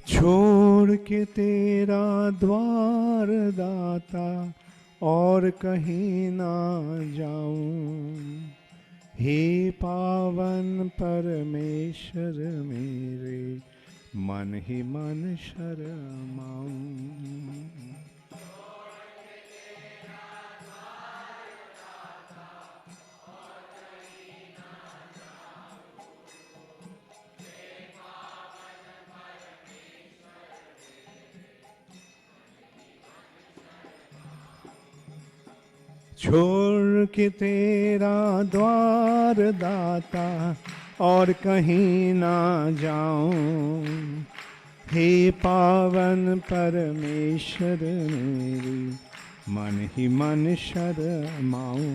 छोड़ के तेरा द्वार दाता और कहीं ना जाऊं, हे पावन परमेश्वर मेरे मन ही मन शरमाऊं। छोड़ के तेरा द्वार दाता और कहीं ना जाऊं, हे पावन परमेश्वर मेरी मन ही मन शरमाऊं।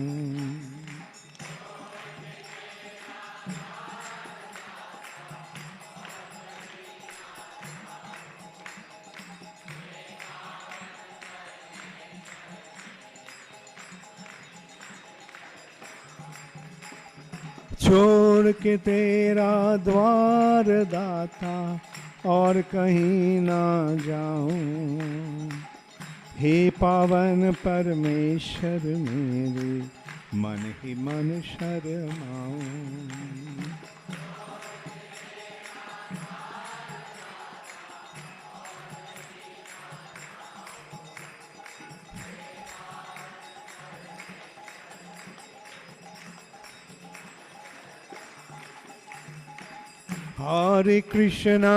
छोड़ के तेरा द्वार दाता और कहीं ना जाऊं, हे पावन परमेश्वर मेरे मन ही मन शरमाऊं। हरे कृष्णा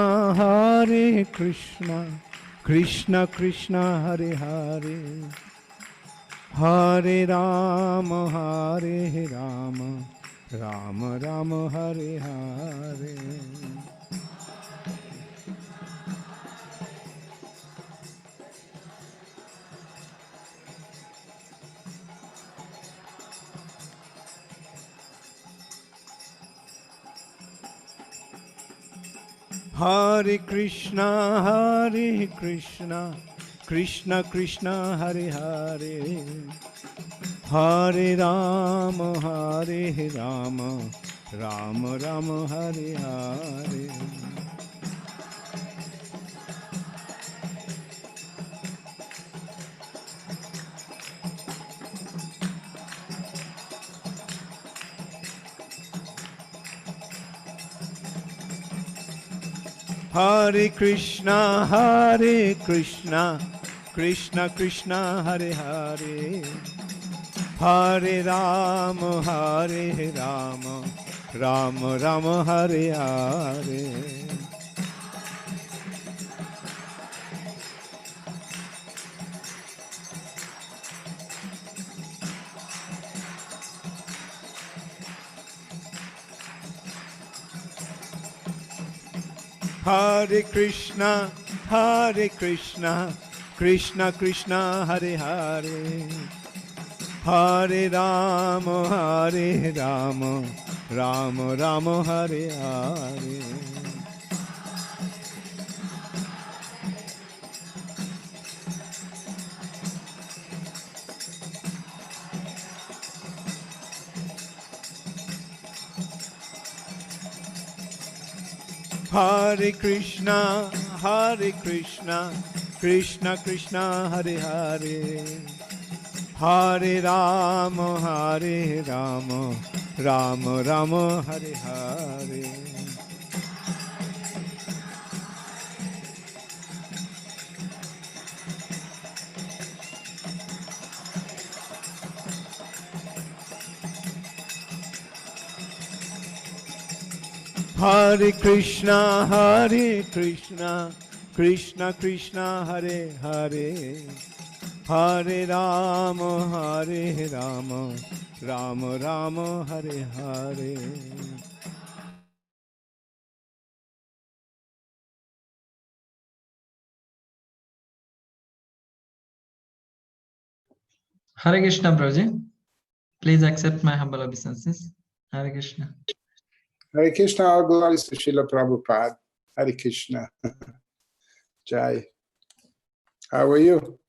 कृष्ण कृष्ण हरे हरे, हरे राम राम राम हरे हरे। हरे कृष्णा कृष्ण कृष्ण हरे हरे, हरे राम राम राम हरे हरे। हरे कृष्णा कृष्ण कृष्ण हरे हरे, हरे राम राम राम हरे हरे। हरे कृष्णा कृष्ण कृष्ण हरे हरे, हरे राम राम राम हरे हरे। हरे कृष्णा कृष्ण कृष्ण हरे हरे, हरे राम राम राम हरे हरे। हरे कृष्णा कृष्ण कृष्ण हरे हरे, हरे Ram Ram Ram Hare Hare. Hare Krishna, Prabhuji. Please accept my humble obeisances. Hare Krishna. Hare Krishna, all glories to Srila Prabhupada. Hare Krishna. Jai. How are you?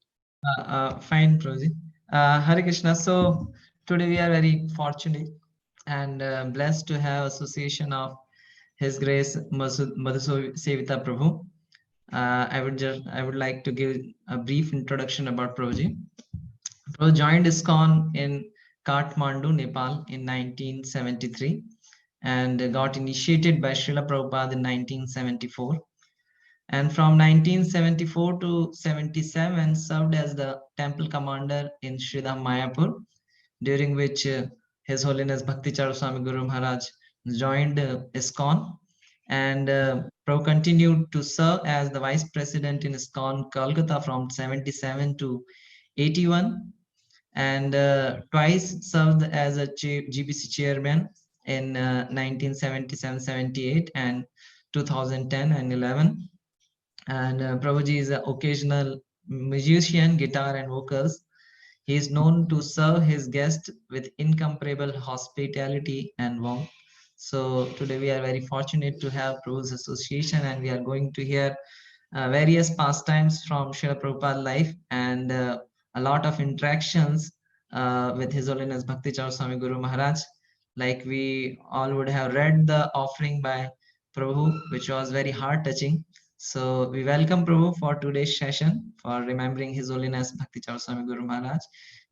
Fine, Prabhuji. Hare Krishna. So today we are very fortunate and blessed to have association of His Grace Madhusevita Prabhu. I would like to give a brief introduction about Prabhuji. Prabhu joined ISKCON in Kathmandu, Nepal in 1973 and got initiated by Srila Prabhupada in 1974. And from 1974 to 77 served as the temple commander in Sridham Mayapur, during which His Holiness Bhakti Charu Swami Guru Maharaj joined ISKCON, and Prabhu continued to serve as the vice president in ISKCON Kolkata from 77 to 81, and twice served as a GBC chairman in 1977, 78, and 2010 and 11. And Prabhuji is an occasional musician, guitar and vocals. He is known to serve his guests with incomparable hospitality and warmth. So today we are very fortunate to have Prabhu's association, and we are going to hear various pastimes from Srila Prabhupada life, and a lot of interactions with His Holiness Bhakti Charu Swami Guru Maharaj. Like we all would have read the offering by Prabhu, which was very heart touching. So we welcome Prabhu for today's session for remembering His Holiness Bhakti Charu Swami Guru Maharaj.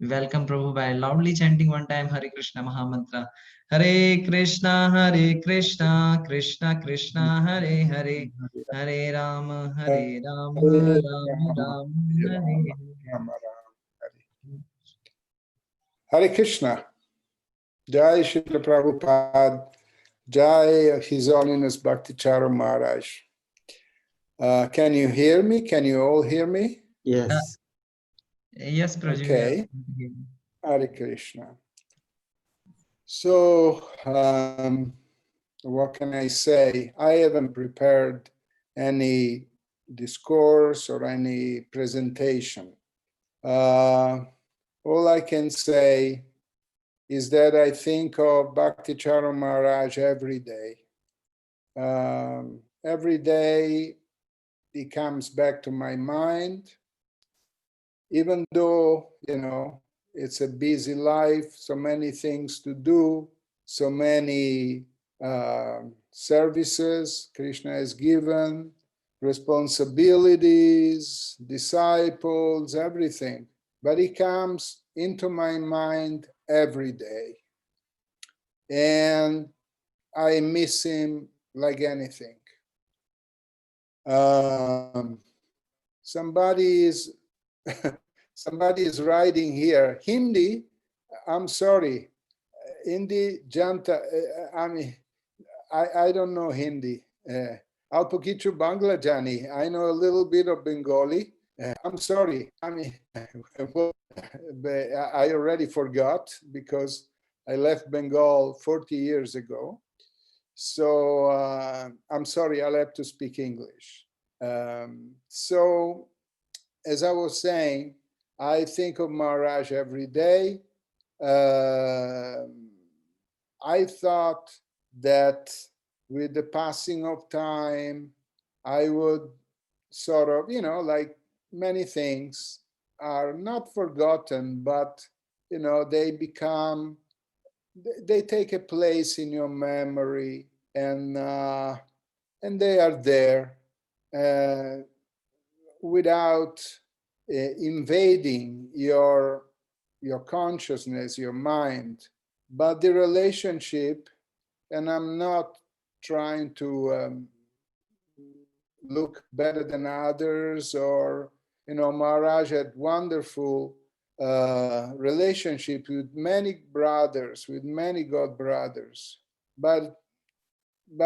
We welcome Prabhu by loudly chanting one time Hare Krishna Mahamantra. Hare Krishna, Krishna Krishna, Hare Hare, Hare Rama, Hare Rama, Hare Rama Rama, Rama, Hare Hare Rama, Hare. Rama Rama, Hare Krishna. Jai Srila Prabhupada. Jai His Holiness Bhakti Charu Maharaj. Can you hear me? Can you all hear me? Yes. Yes, Prabhuji. Okay. Hare Krishna. So, what can I say? I haven't prepared any discourse or any presentation. All I can say is that I think of Bhakti Charu Maharaj every day. Every day he comes back to my mind, even though, it's a busy life, so many things to do, so many services Krishna has given, responsibilities, disciples, everything. But he comes into my mind every day. And I miss him like anything. Somebody is writing here, Hindi, I'm sorry, Hindi, Janta, I don't know Hindi. Alpo kichu Bangla jani, I know a little bit of Bengali. I'm sorry, I already forgot because I left Bengal 40 years ago. So I'm sorry, I'll have to speak English. So as I was saying, I think of Maharaj every day. I thought that with the passing of time, I would sort of, like many things are not forgotten, but, they take a place in your memory, and they are there without invading your consciousness, your mind. But the relationship, and I'm not trying to look better than others, or, Maharaj had wonderful relationship with many brothers, with many God brothers. But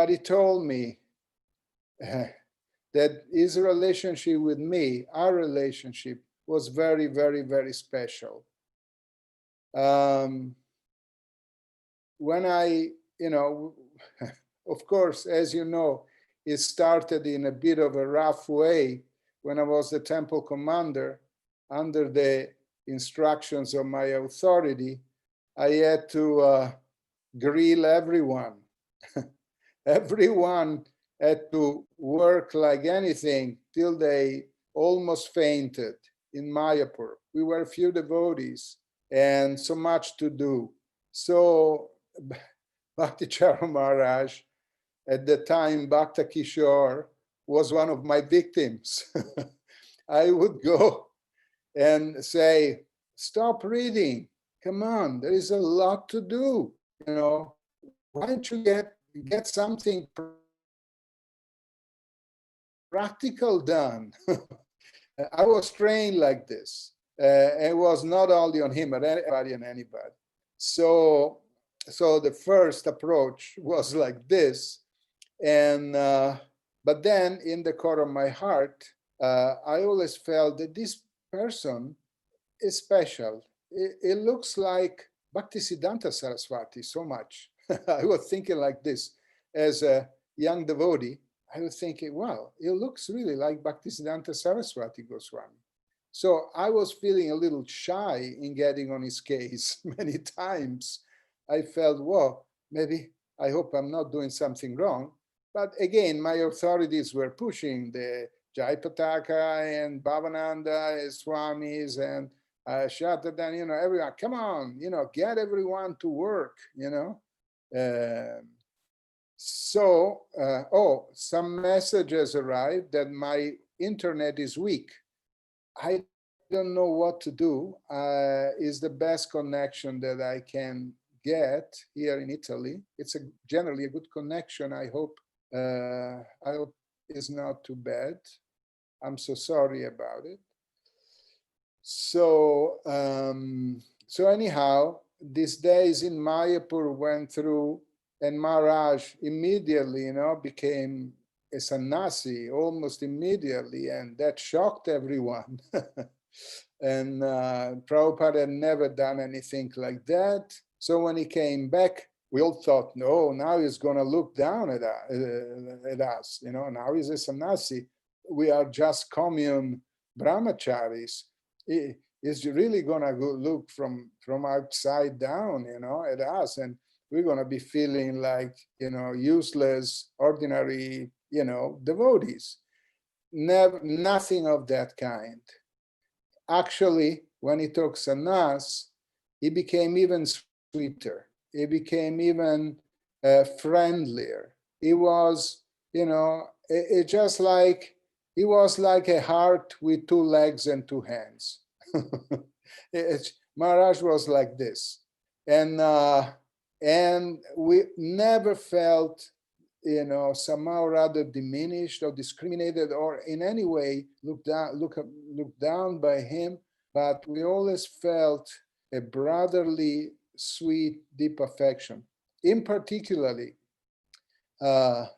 he told me that his relationship with me, our relationship, was very, very, very special. When I, of course, as you know, it started in a bit of a rough way when I was the temple commander. Under the instructions of my authority, I had to grill everyone. Everyone had to work like anything till they almost fainted in Mayapur. We were few devotees and so much to do. So Bhakti Charu Maharaj, at the time Bhakta Kishore, was one of my victims. I would go and say, stop reading. Come on, there is a lot to do. You know, why don't you get something practical done? I was trained like this. It was not only on him, but anybody and anybody. So the first approach was like this. And but then in the core of my heart, I always felt that this person is special. It looks like Bhaktisiddhanta Saraswati so much. I was thinking like this as a young devotee. I was thinking, wow, it looks really like Bhaktisiddhanta Saraswati Goswami. So I was feeling a little shy in getting on his case many times. I felt, whoa, maybe I hope I'm not doing something wrong. But again, my authorities were pushing the Jayapataka and Bhavananda and Swamis and Shatadan, you know, everyone, come on, you know, get everyone to work, you know. Some messages arrived that my internet is weak. I don't know what to do. Is the best connection that I can get here in Italy. It's generally a good connection. I hope it's not too bad. I'm so sorry about it. So anyhow, these days in Mayapur went through, and Maharaj immediately, you know, became a sannyasi almost immediately, and that shocked everyone. And Prabhupada had never done anything like that. So when he came back, we all thought, no, now he's going to look down at us. You know, now he's a sannyasi. We are just commune brahmacharis. He's really going to look from outside down, you know, at us. And we're going to be feeling like, you know, useless, ordinary, you know, devotees. Nothing of that kind. Actually, when he took sannyas, he became even sweeter. He became even friendlier. He was, you know, it just like, he was like a heart with two legs and two hands. Maharaj was like this. And we never felt, you know, somehow rather diminished or discriminated or in any way looked down by him, but we always felt a brotherly, sweet, deep affection. In particularly, after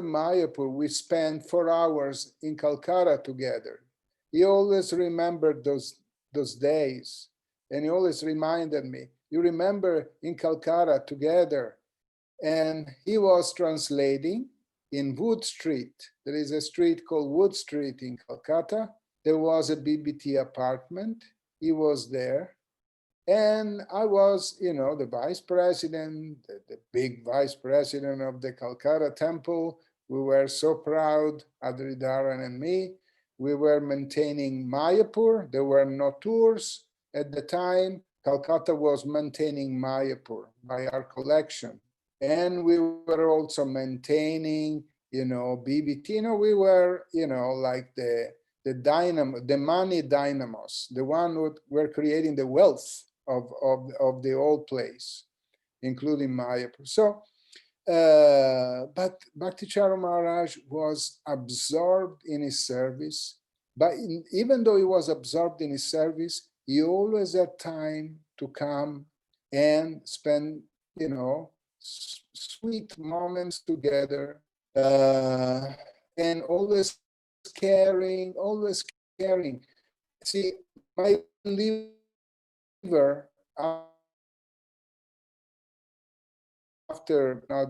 Mayapur, we spent 4 hours in Calcutta together. He always remembered those days, and he always reminded me, you remember in Calcutta together? And he was translating in Wood Street. There is a street called Wood Street in Calcutta. There was a BBT apartment. He was there. And I was, you know, the vice president, the big vice president of the Calcutta temple. We were so proud, Adridharan and me. We were maintaining Mayapur. There were no tours at the time. Calcutta was maintaining Mayapur by our collection. And we were also maintaining, you know, BBT. You know, we were, you know, like the money dynamos, the one who were creating the wealth of the whole place, including Mayapur. So, but Bhakti Charu Maharaj was absorbed in his service. But even though he was absorbed in his service, he always had time to come and spend, you know, sweet moments together, and always caring. See, my liver, after now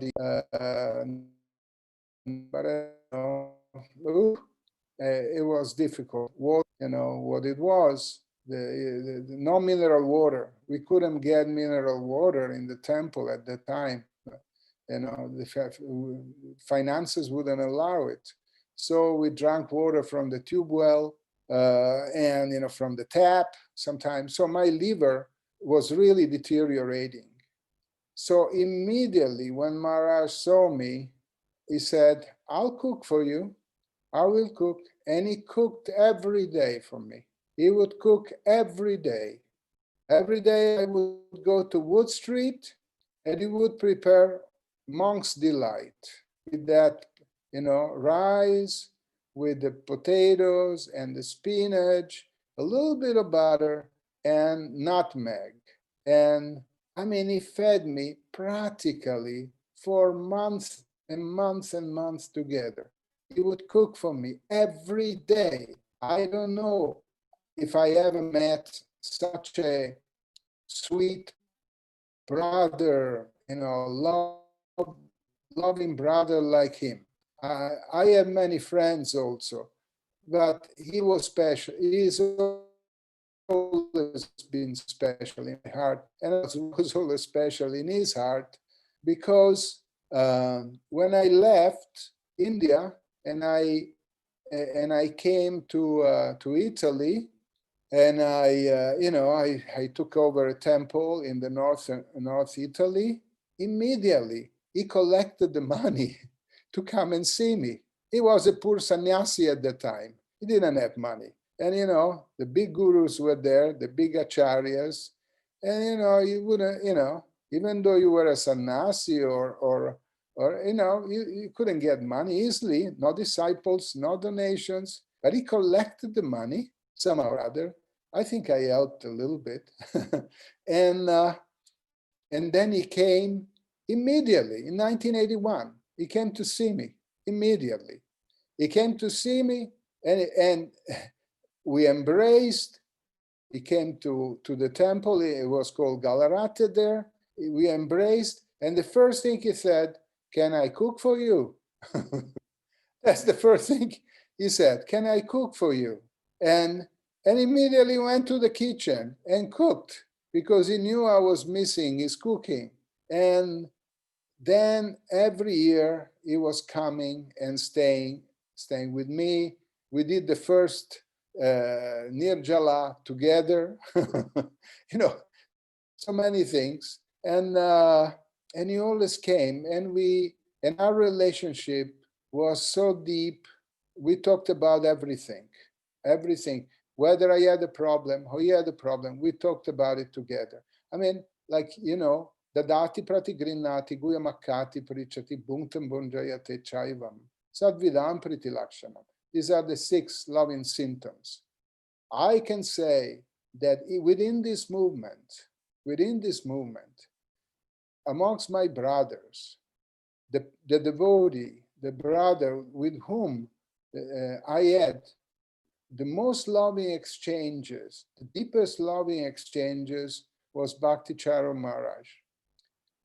it was difficult. What, you know, what it was, the no mineral water. We couldn't get mineral water in the temple at the time. You know, the finances wouldn't allow it. So we drank water from the tube well, and, you know, from the tap sometimes. So my liver was really deteriorating. So immediately when Maharaj saw me, he said, I'll cook for you. I will cook. And he cooked every day for me. He would cook every day. Every day I would go to Wood Street and he would prepare Monk's Delight with that, rice, with the potatoes and the spinach, a little bit of butter and nutmeg. And I mean, he fed me practically for months and months and months together. He would cook for me every day. I don't know if I ever met such a sweet brother, loving brother like him. I have many friends also, but he was special. He's always been special in my heart, and I was always special in his heart, because when I left India and I came to Italy, and I took over a temple in the North Italy. Immediately, he collected the money to come and see me. He was a poor sannyasi at the time. He didn't have money. And, the big gurus were there, the big acharyas. And, you wouldn't, even though you were a sannyasi or you couldn't get money easily, no disciples, no donations, but he collected the money somehow or other. I think I helped a little bit. And then he came immediately in 1981. He came to see me immediately. He came to see me and we embraced. He came to the temple. It was called Galarate there. We embraced. And the first thing he said, can I cook for you? That's the first thing he said, can I cook for you? And immediately went to the kitchen and cooked, because he knew I was missing his cooking. And then every year he was coming and staying with me. We did the first Nirjala together, so many things. And he always came, and our relationship was so deep. We talked about everything. Whether I had a problem or he had a problem, we talked about it together. I mean, like, dadati pratigrinnati guyamakkati parichati bhuntam bunjayate chaivam sadvidam pritilakshanam. These are the 6 loving symptoms. I can say that within this movement, amongst my brothers, the devotee, the brother with whom I had the most loving exchanges, the deepest loving exchanges, was Bhakti Charu Maharaj.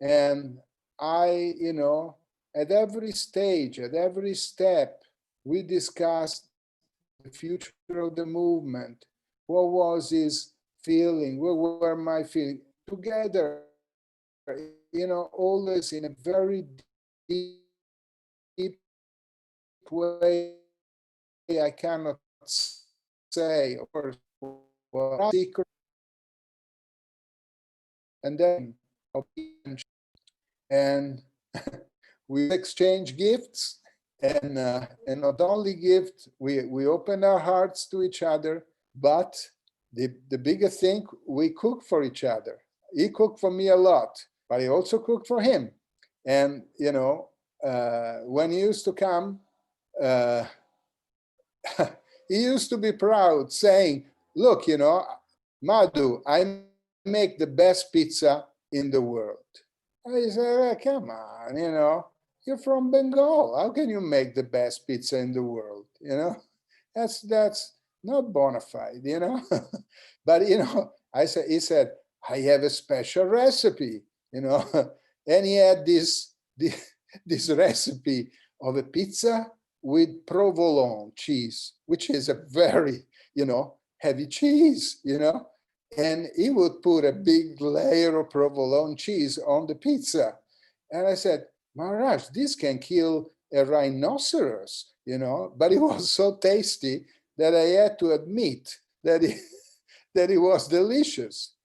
And I, at every stage, at every step, we discussed the future of the movement. What was his feeling? What were my feelings? Together, always in a very deep way. I cannot say, of course, well, secret. And then, and we exchange gifts, and not only gifts, we open our hearts to each other, but the biggest thing, we cook for each other. He cooked for me a lot, but I also cooked for him. And, when he used to come, he used to be proud, saying, look, Madhu, I make the best pizza in the world. I said, come on, you're from Bengal. How can you make the best pizza in the world? That's not bona fide, But, he said, I have a special recipe, and he had this recipe of a pizza with provolone cheese, which is a very, heavy cheese, and he would put a big layer of provolone cheese on the pizza. And I said, Maharaj, this can kill a rhinoceros, but it was so tasty that I had to admit that it was delicious.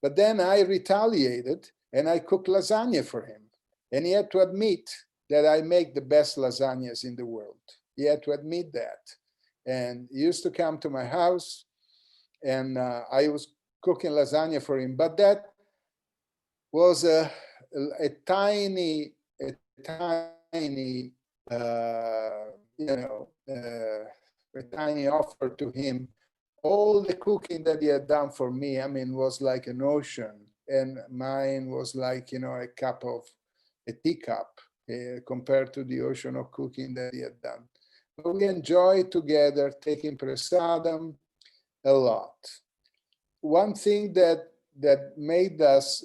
But then I retaliated and I cooked lasagna for him. And he had to admit that I make the best lasagnas in the world. He had to admit that. And he used to come to my house, and I was cooking lasagna for him. But that was a tiny, a tiny offer to him. All the cooking that he had done for me, I mean, was like an ocean, and mine was like, a teacup compared to the ocean of cooking that he had done. But we enjoyed together taking prasadam a lot. One thing that made us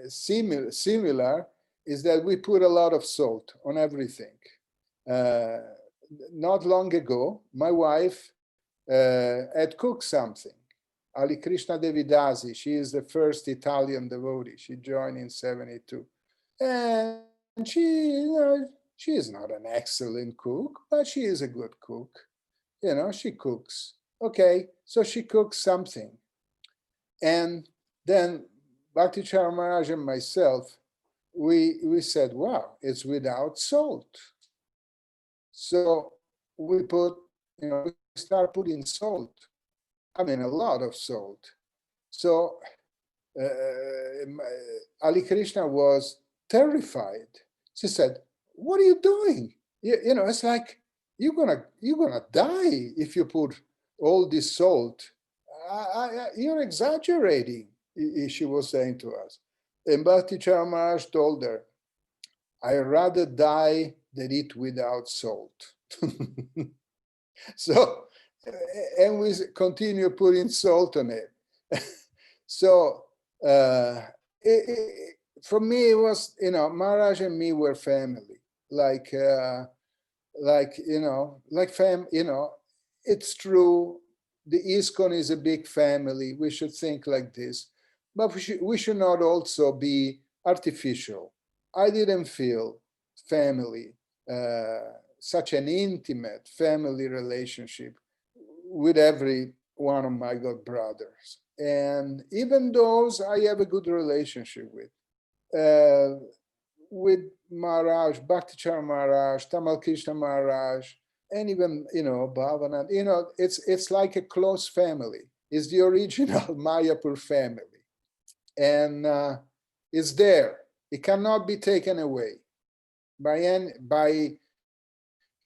similar is that we put a lot of salt on everything. Not long ago, my wife had cooked something. Ali Krishna Devidasi, she is the first Italian devotee. She joined in 72. And she is not an excellent cook, but she is a good cook. She cooks. Okay, so she cooks something. And then Bhakti Charu Maharaj and myself, we said, wow, it's without salt. So we start putting salt. I mean, a lot of salt. So Ali Krishna was terrified. She said, what are you doing? It's like, you're gonna die if you put all this salt. You're exaggerating, she was saying to us. And Bhakti Charu Maharaj told her, I'd rather die than eat without salt. So, and we continue putting salt on it. So, for me, it was, Maharaj and me were family. It's true. The ISKCON is a big family. We should think like this, but we should not also be artificial. I didn't feel family, such an intimate family relationship with every one of my god brothers. And even those I have a good relationship with Maharaj, Bhakti Charu Maharaj, Tamal Krishna Maharaj, and even, Bhavana, it's like a close family. It's the original Mayapur family. And it's there. It cannot be taken away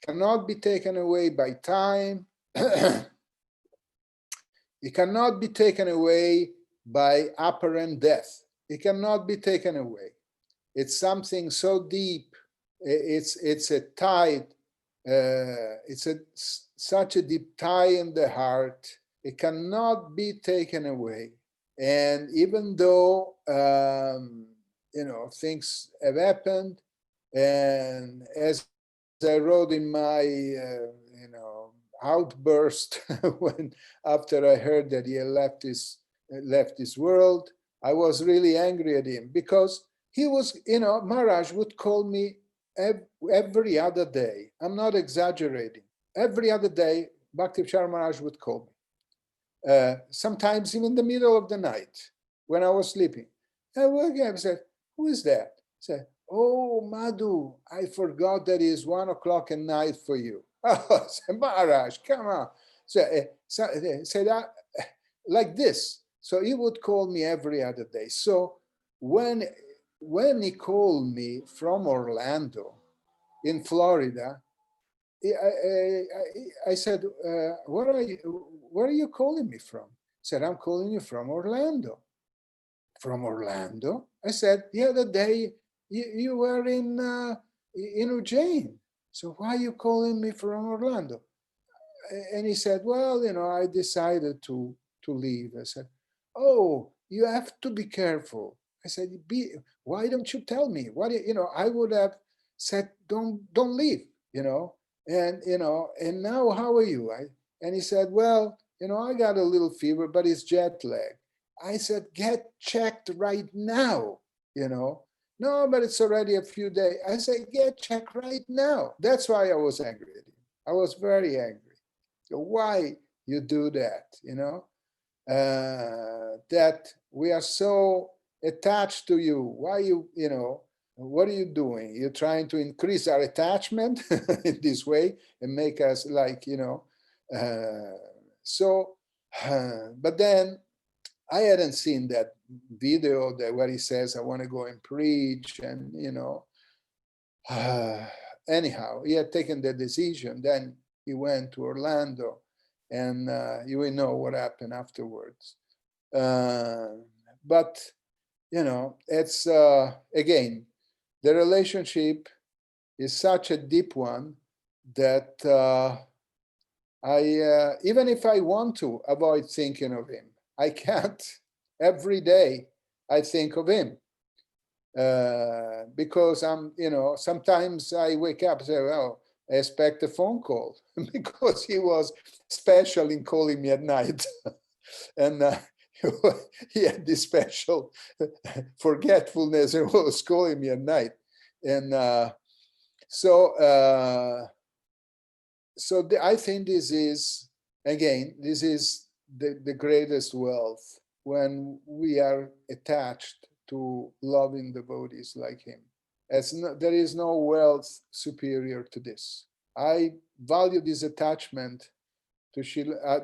cannot be taken away by time. It cannot be taken away by apparent death. It cannot be taken away. It's something so deep. It's a tide. It's such a deep tie in the heart. It cannot be taken away. And even though things have happened, and as I wrote in my outburst when after I heard that he had left this world, I was really angry at him, because he was, Maharaj would call me every other day. I'm not exaggerating. Every other day, Bhakti Charu Maharaj would call me. Sometimes even in the middle of the night when I was sleeping. I woke up and said, who is that? I said, oh, Madhu, I forgot that it's 1 o'clock at night for you. Oh, said, Maharaj, come on. Said like this. So he would call me every other day. So when he called me from Orlando in Florida, I said, where are you calling me from? He said, I'm calling you from Orlando. From Orlando? I said, the other day you were in Ujjain. So why are you calling me from Orlando? And he said, well, I decided to leave. I said, oh, you have to be careful. I said, why don't you tell me? I would have said, don't leave, and now how are you? And he said, well, I got a little fever, but it's jet lag. I said, get checked right now, No, but it's already a few days. I said, get checked right now. That's why I was angry at him. I was very angry. Why you do that, that we are so attached to you. Why you know, what are you doing? You're trying to increase our attachment in this way and make us like, you know, but then I hadn't seen that video that where he says, I want to go and preach, and, you know, anyhow, he had taken the decision. Then he went to Orlando, and you will know what happened afterwards. But, you know, it's, again, the relationship is such a deep one that even if I want to avoid thinking of him, I can't. Every day I think of him. Because I'm, you know, sometimes I wake up and say, well, I expect a phone call because he was special in calling me at night. And he had this special forgetfulness and was calling me at night. And I think this is, again, this is the greatest wealth, when we are attached to loving devotees like him. There is no wealth superior to this. I value this attachment to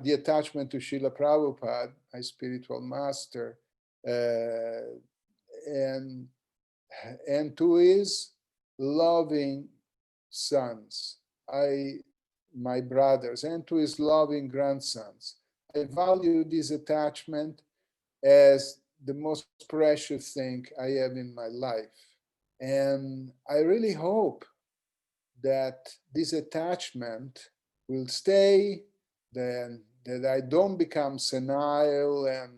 the attachment to Srila Prabhupada, my spiritual master, and to his loving sons, my brothers, and to his loving grandsons. I value this attachment as the most precious thing I have in my life. And I really hope that this attachment will stay, that I don't become senile and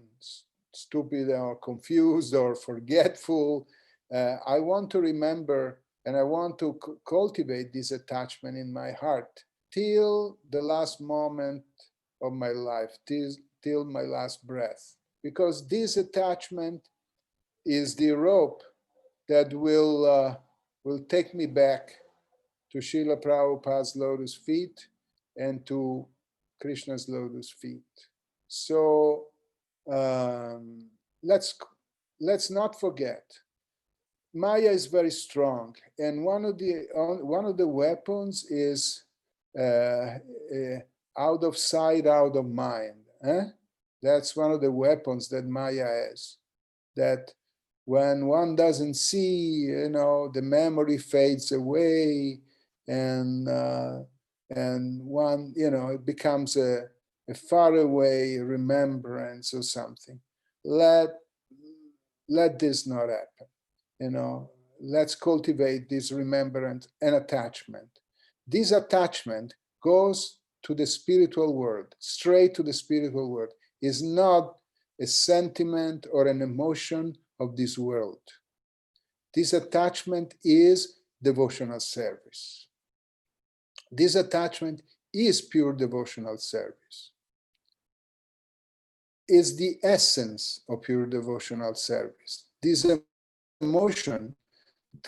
stupid or confused or forgetful. I want to remember, and I want to cultivate this attachment in my heart till the last moment of my life, till my last breath. Because this attachment is the rope that will take me back to Srila Prabhupada's lotus feet and to Krishna's lotus feet. So let's not forget, Maya is very strong, and one of the weapons is out of sight, out of mind. That's one of the weapons that Maya has. That when one doesn't see, you know, the memory fades away, and one, you know, it becomes a faraway remembrance or something. Let this not happen. You know, let's cultivate this remembrance and attachment. This attachment goes to the spiritual world, straight to the spiritual world. Is not a sentiment or an emotion of this world. This attachment is devotional service. This attachment is pure devotional service. Is the essence of pure devotional service. This emotion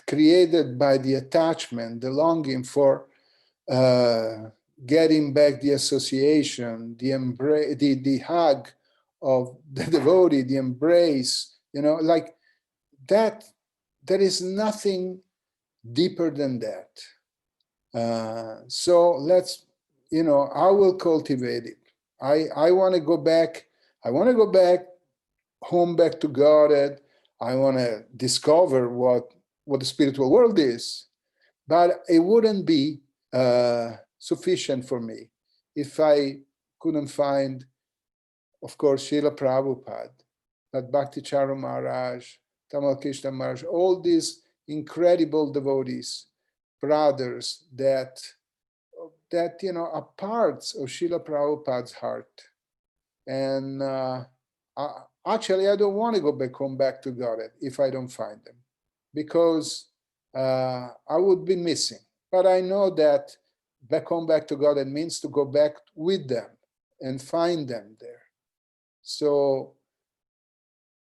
created by the attachment, the longing for getting back the association, the embrace, the hug of the devotee, the embrace, you know, like that. There is nothing deeper than that. So let's, you know, I will cultivate it. I want to go back. I want to go back home, back to Godhead. I want to discover what the spiritual world is. But it wouldn't be sufficient for me if I couldn't find, of course, Srila Prabhupada, but Bhakti Charu Maharaj, Tamal Krishna Maharaj, all these incredible devotees, brothers that you know, are parts of Srila Prabhupada's heart. And actually, I don't want to go back home, back to Godhead if I don't find them, because I would be missing. But I know that back home, back to Godhead means to go back with them and find them there. So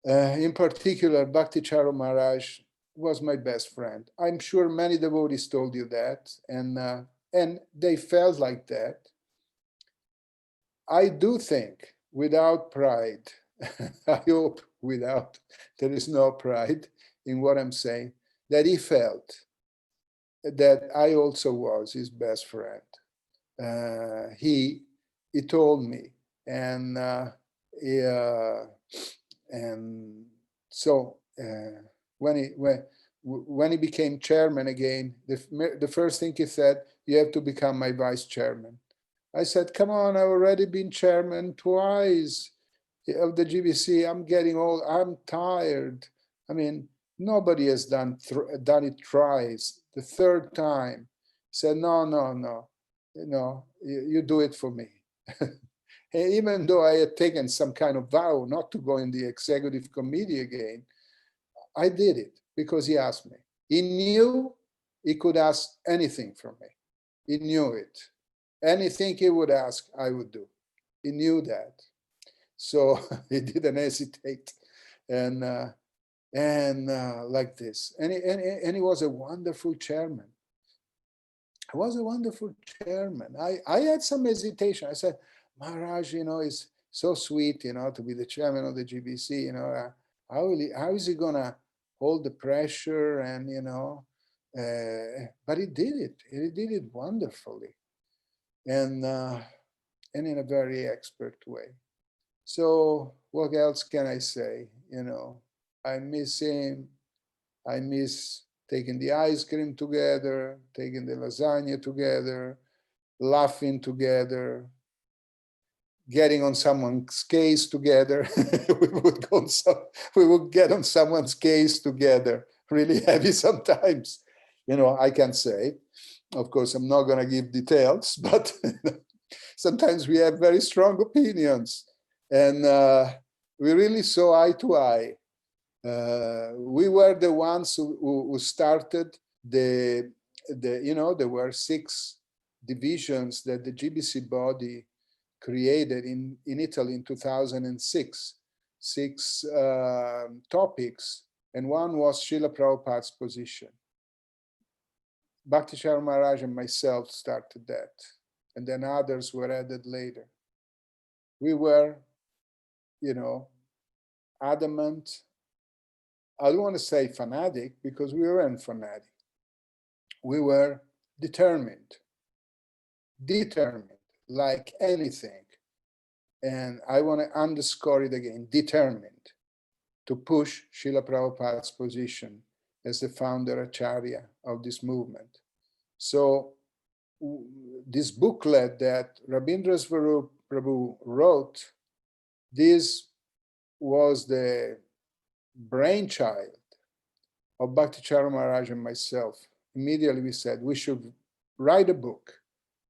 in particular, Bhakti Charu Maharaj was my best friend. I'm sure many devotees told you that, and they felt like that. I do think, without pride, I hope without, there is no pride in what I'm saying, that he felt that I also was his best friend. He told me, and so when he became chairman again, the first thing he said, "You have to become my vice chairman." I said, "Come on, I've already been chairman twice of the GBC. I'm getting old. I'm tired. I mean, nobody has done it thrice. The third time," he said, "No, you do it for me." And even though I had taken some kind of vow not to go in the executive committee again, I did it because he asked me. He knew he could ask anything from me. He knew it. Anything he would ask, I would do. He knew that. So he didn't hesitate. And like this. And he was a wonderful chairman. He was a wonderful chairman. I had some hesitation. I said, "Maharaj, it's so sweet, to be the chairman of the GBC, how is he gonna hold the pressure?" And but he did it. He did it wonderfully, and in a very expert way. So what else can I say? I miss him. I miss taking the ice cream together, taking the lasagna together, laughing together, getting on someone's case together. We would get on someone's case together, really heavy sometimes. I can say, of course, I'm not going to give details, but sometimes we have very strong opinions, and we really saw eye to eye. We were the ones who started there were 6 divisions that the GBC body created in Italy in 2006, 6 topics, and one was Srila Prabhupada's position. Bhakti Charu Maharaj and myself started that, and then others were added later. We were, adamant. I don't want to say fanatic, because we weren't fanatic. We were determined, like anything. And I want to underscore it again, determined to push Srila Prabhupada's position as the founder Acharya of this movement. So this booklet that Rabindrasvarup Prabhu wrote, this was the brainchild of Bhakti Charu Maharaj and myself. Immediately we said we should write a book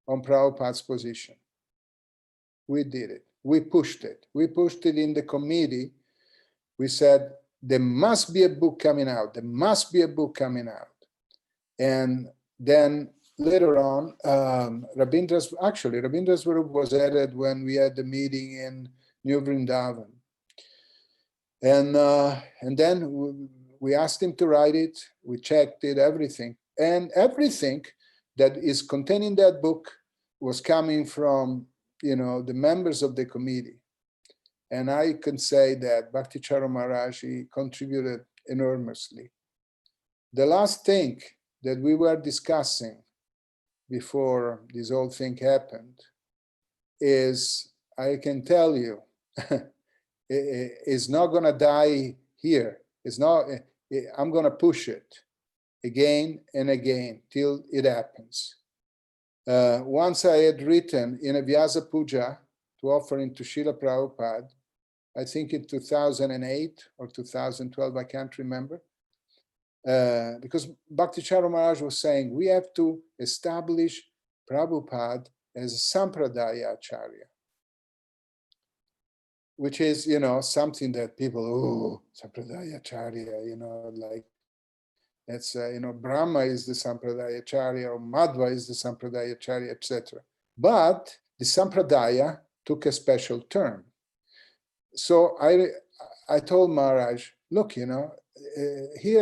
on Prabhupada's position. We did it. We pushed it. We pushed it in the committee. We said, there must be a book coming out. There must be a book coming out. And then later on, Rabindra's Swarup was added when we had the meeting in New Vrindavan. And then we asked him to write it. We checked it, everything. And everything that is contained in that book was coming from, the members of the committee. And I can say that Bhakti Charu Maharaj, he contributed enormously. The last thing that we were discussing before this whole thing happened is, I can tell you, it's not going to die here. It's not. I'm going to push it again and again till it happens. Once I had written in a Vyasa Puja to offer it to Srila Prabhupada, I think in 2008 or 2012, I can't remember, because Bhakti Charu Maharaj was saying, we have to establish Prabhupada as a Sampradaya Acharya, which is, something that people, Sampradaya Acharya, like, that's, Brahma is the Sampradaya Acharya, or Madhva is the Sampradaya Acharya, etc. But the Sampradaya took a special turn. So I told Maharaj, look, here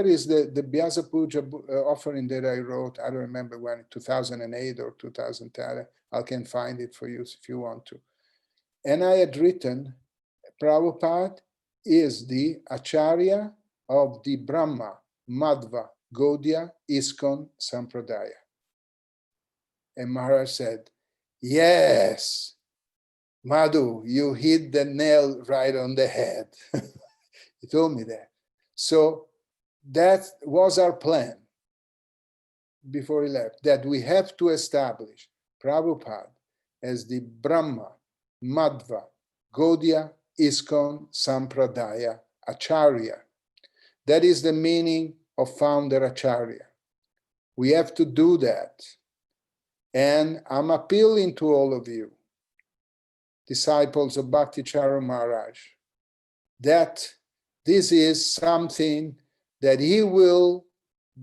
is the Vyasa Puja offering that I wrote. I don't remember when, 2008 or 2010. I can find it for you if you want to. And I had written Prabhupada is the Acharya of the Brahma, Madhva, Gaudiya, ISKCON Sampradaya. And Maharaj said, yes, Madhu, you hit the nail right on the head. He told me that. So that was our plan before he left, that we have to establish Prabhupada as the Brahma, Madhva, Gaudiya, ISKCON Sampradaya Acharya. That is the meaning of founder Acharya. We have to do that. And I'm appealing to all of you, disciples of Bhakti Charu Maharaj, that this is something that he will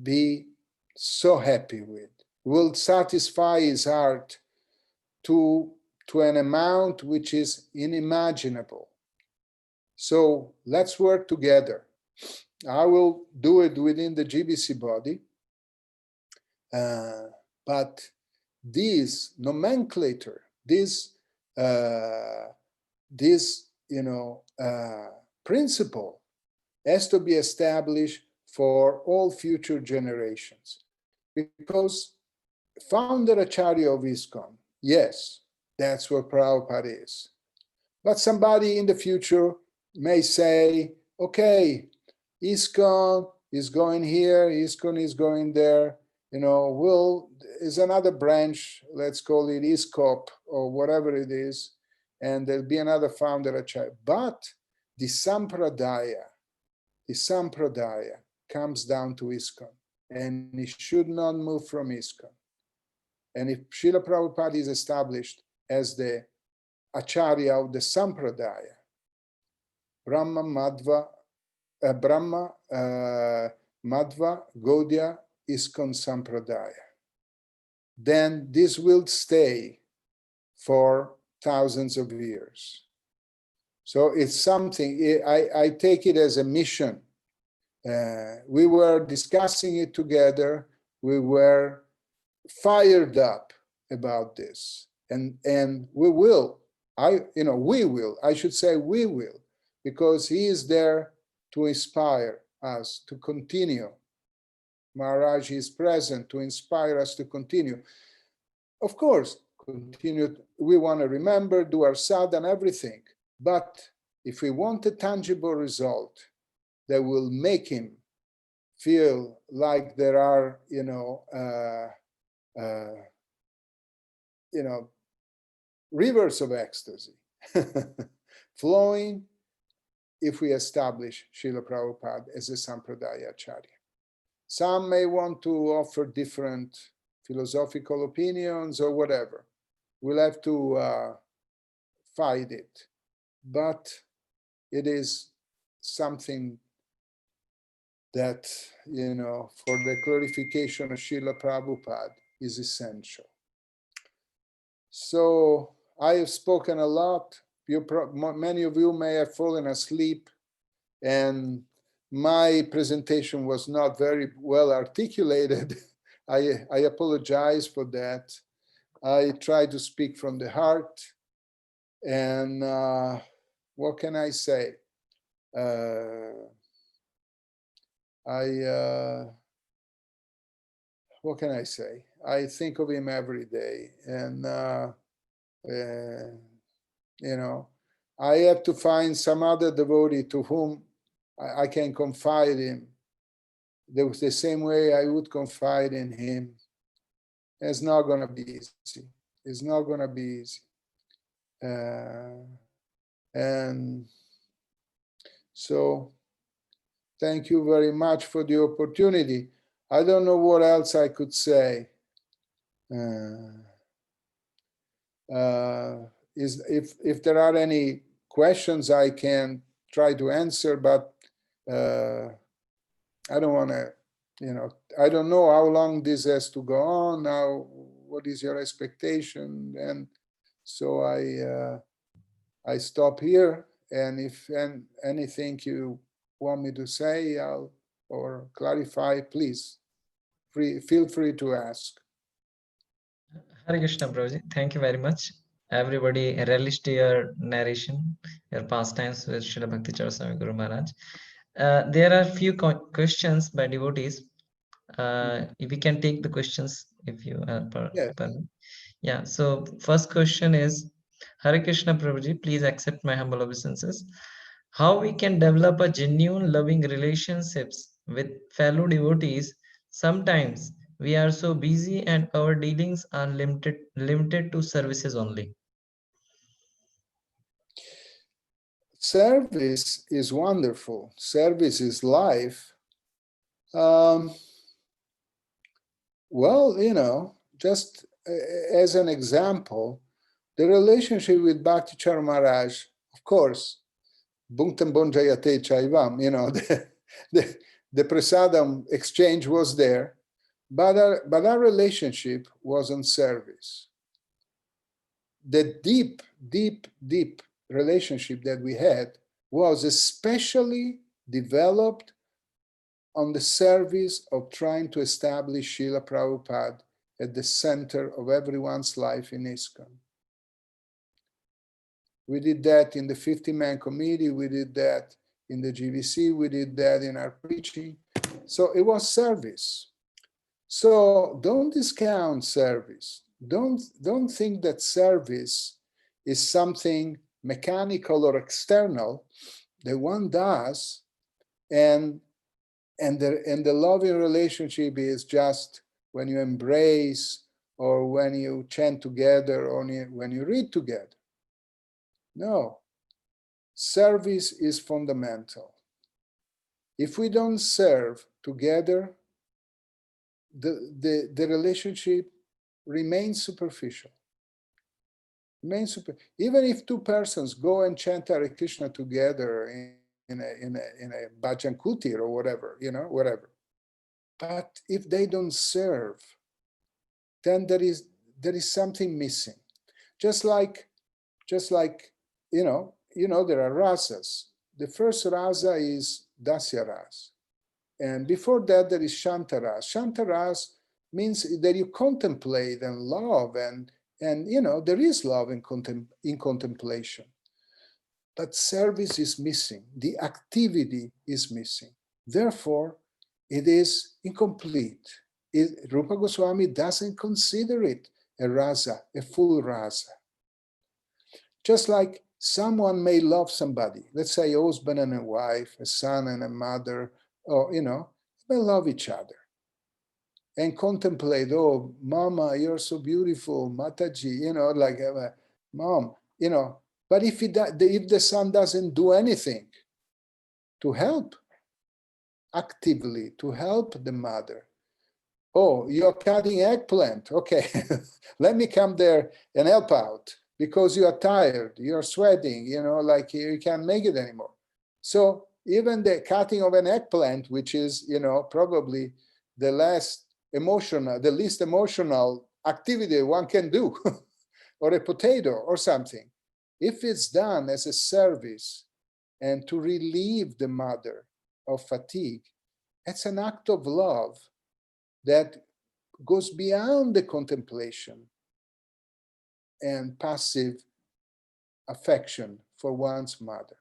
be so happy with, will satisfy his heart to an amount which is unimaginable. So let's work together. I will do it within the GBC body, but this nomenclature, this principle has to be established for all future generations. Because founder Acharya of ISKCON, yes, that's what Prabhupada is. But somebody in the future may say, okay, ISKCON is going here, ISKCON is going there, is another branch, let's call it ISKCOP or whatever it is, and there'll be another founder Acharya. But the Sampradaya comes down to ISKCON, and it should not move from ISKCON. And if Srila Prabhupada is established as the Acharya of the Sampradaya, Brahma, Madhva, Gaudiya, ISKCON Sampradaya, then this will stay for thousands of years. So it's something, I take it as a mission. We were discussing it together. We were fired up about this, and we will, because he is there to inspire us to continue. Maharaj is present to inspire us to continue. Of course, continue. We want to remember, do our sadhana, everything. But if we want a tangible result that will make him feel like there are, rivers of ecstasy flowing, if we establish Srila Prabhupada as a Sampradaya Acharya. Some may want to offer different philosophical opinions or whatever. We'll have to fight it. But it is something that, for the glorification of Srila Prabhupada is essential. So I have spoken a lot. Many of you may have fallen asleep, and my presentation was not very well articulated. I apologize for that. I try to speak from the heart, and what can I say? What can I say? I think of him every day, and I have to find some other devotee to whom I can confide in. The same way I would confide in him. It's not going to be easy. It's not going to be easy. And so, thank you very much for the opportunity. I don't know what else I could say. If there are any questions, I can try to answer, but I don't want to, I don't know how long this has to go on now. What is your expectation? And so I stop here. And if anything you want me to say or clarify, please feel free to ask. Hare Krishna, Prabhuji. Thank you very much. everybody relished your narration, your pastimes with Srila Bhakti Charu Swami Guru Maharaj. There are few questions by devotees. If we can take the questions, if you Yes. permit. Yeah, so first question is, Hare Krishna Prabhuji, please accept my humble obeisances. How we can develop a genuine loving relationships with fellow devotees? Sometimes we are so busy and our dealings are limited to services only. Service is wonderful. Service is life. Well, just as an example, the relationship with Bhakti Charu Maharaj, of course, Bhuntam Bonjayate Chaivam, the prasadam exchange was there, but our relationship was on service. The deep, deep, deep relationship that we had was especially developed on the service of trying to establish Srila Prabhupada at the center of everyone's life in ISKCON. We did that in the 50-man committee, we did that in the GVC, we did that in our preaching. So it was service. So don't discount service. Don't think that service is something mechanical or external that one does, and the loving relationship is just when you embrace or when you chant together or when you read together. No, service is fundamental. If we don't serve together, the relationship remains superficial. Even if two persons go and chant Hare Krishna together in a bhajan kutir or whatever, whatever. But if they don't serve, then there is something missing. Just like there are rasas. The first rasa is dasya ras, and before that there is shantaras. Shantaras means that you contemplate and love, and there is love in contemplation. But service is missing. The activity is missing. Therefore, it is incomplete. Rupa Goswami doesn't consider it a rasa, a full rasa. Just like someone may love somebody, let's say a husband and a wife, a son and a mother, or, they love each other and contemplate, oh, mama, you're so beautiful, Mataji, mom, but if the son doesn't do anything to help, actively to help the mother, oh, you're cutting eggplant, okay, let me come there and help out because you are tired, you're sweating, you can't make it anymore. So even the cutting of an eggplant, which is, probably the least emotional activity one can do, or a potato or something, if it's done as a service and to relieve the mother of fatigue, it's an act of love that goes beyond the contemplation and passive affection for one's mother.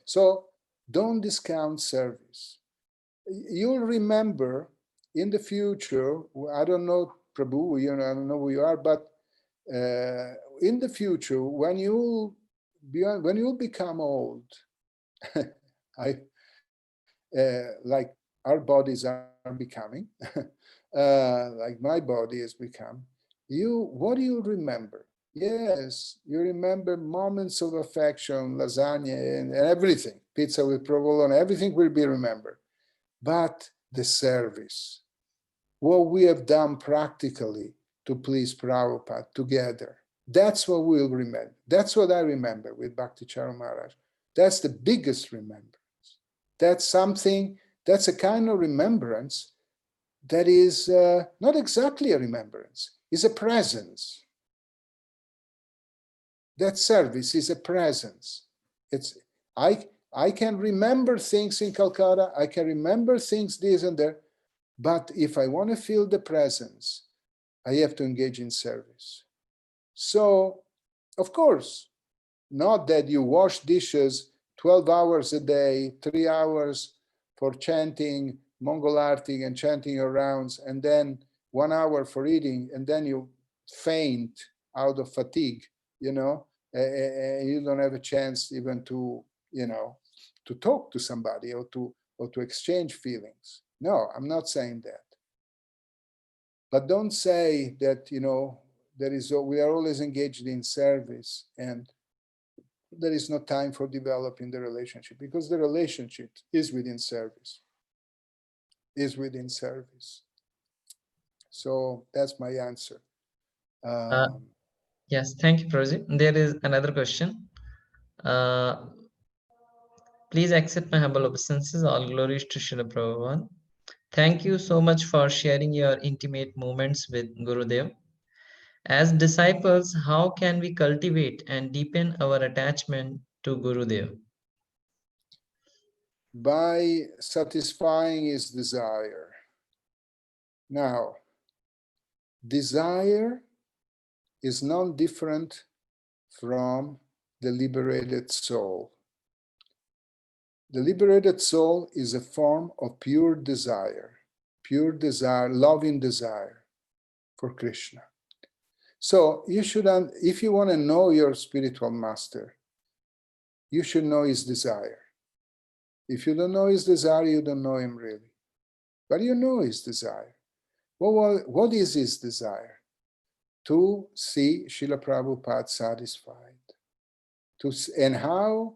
So don't discount service. You'll remember in the future, I don't know, Prabhu, I don't know who you are, but in the future, when you'll become old, like our bodies are becoming, like my body has become, what do you remember? Yes, you remember moments of affection, lasagna and everything, pizza with provolone, everything will be remembered. But the service, what we have done practically to please Prabhupada together, that's what we'll remember. That's what I remember with Bhakti Charu Maharaj. That's the biggest remembrance. That's a kind of remembrance that is not exactly a remembrance, it's a presence. That service is a presence. I can remember things in Calcutta, I can remember things this and there, but if I want to feel the presence, I have to engage in service. So Of course, not that you wash dishes 12 hours a day, 3 hours for chanting Mongol Arti and chanting your rounds, and then 1 hour for eating, and then you faint out of fatigue, you know, you don't have a chance even to, you know, to talk to somebody or to exchange feelings. No, I'm not saying that. But don't say that, you know, we are always engaged in service and there is no time for developing the relationship, because the relationship is within service, So that's my answer. Yes, thank you, Prabhuji. There is another question. Please accept my humble obeisances. All glories to Srila Prabhupada. Thank you so much for sharing your intimate moments with Gurudev. As disciples, how can we cultivate and deepen our attachment to Gurudev? By satisfying his desire. Now, desire is not different from the liberated soul. The liberated soul is a form of pure desire, loving desire for Krishna. So you should, if you want to know your spiritual master, you should know his desire. If you don't know his desire, you don't know him really. But you know his desire. What is his desire? To see Srila Prabhupada satisfied. And how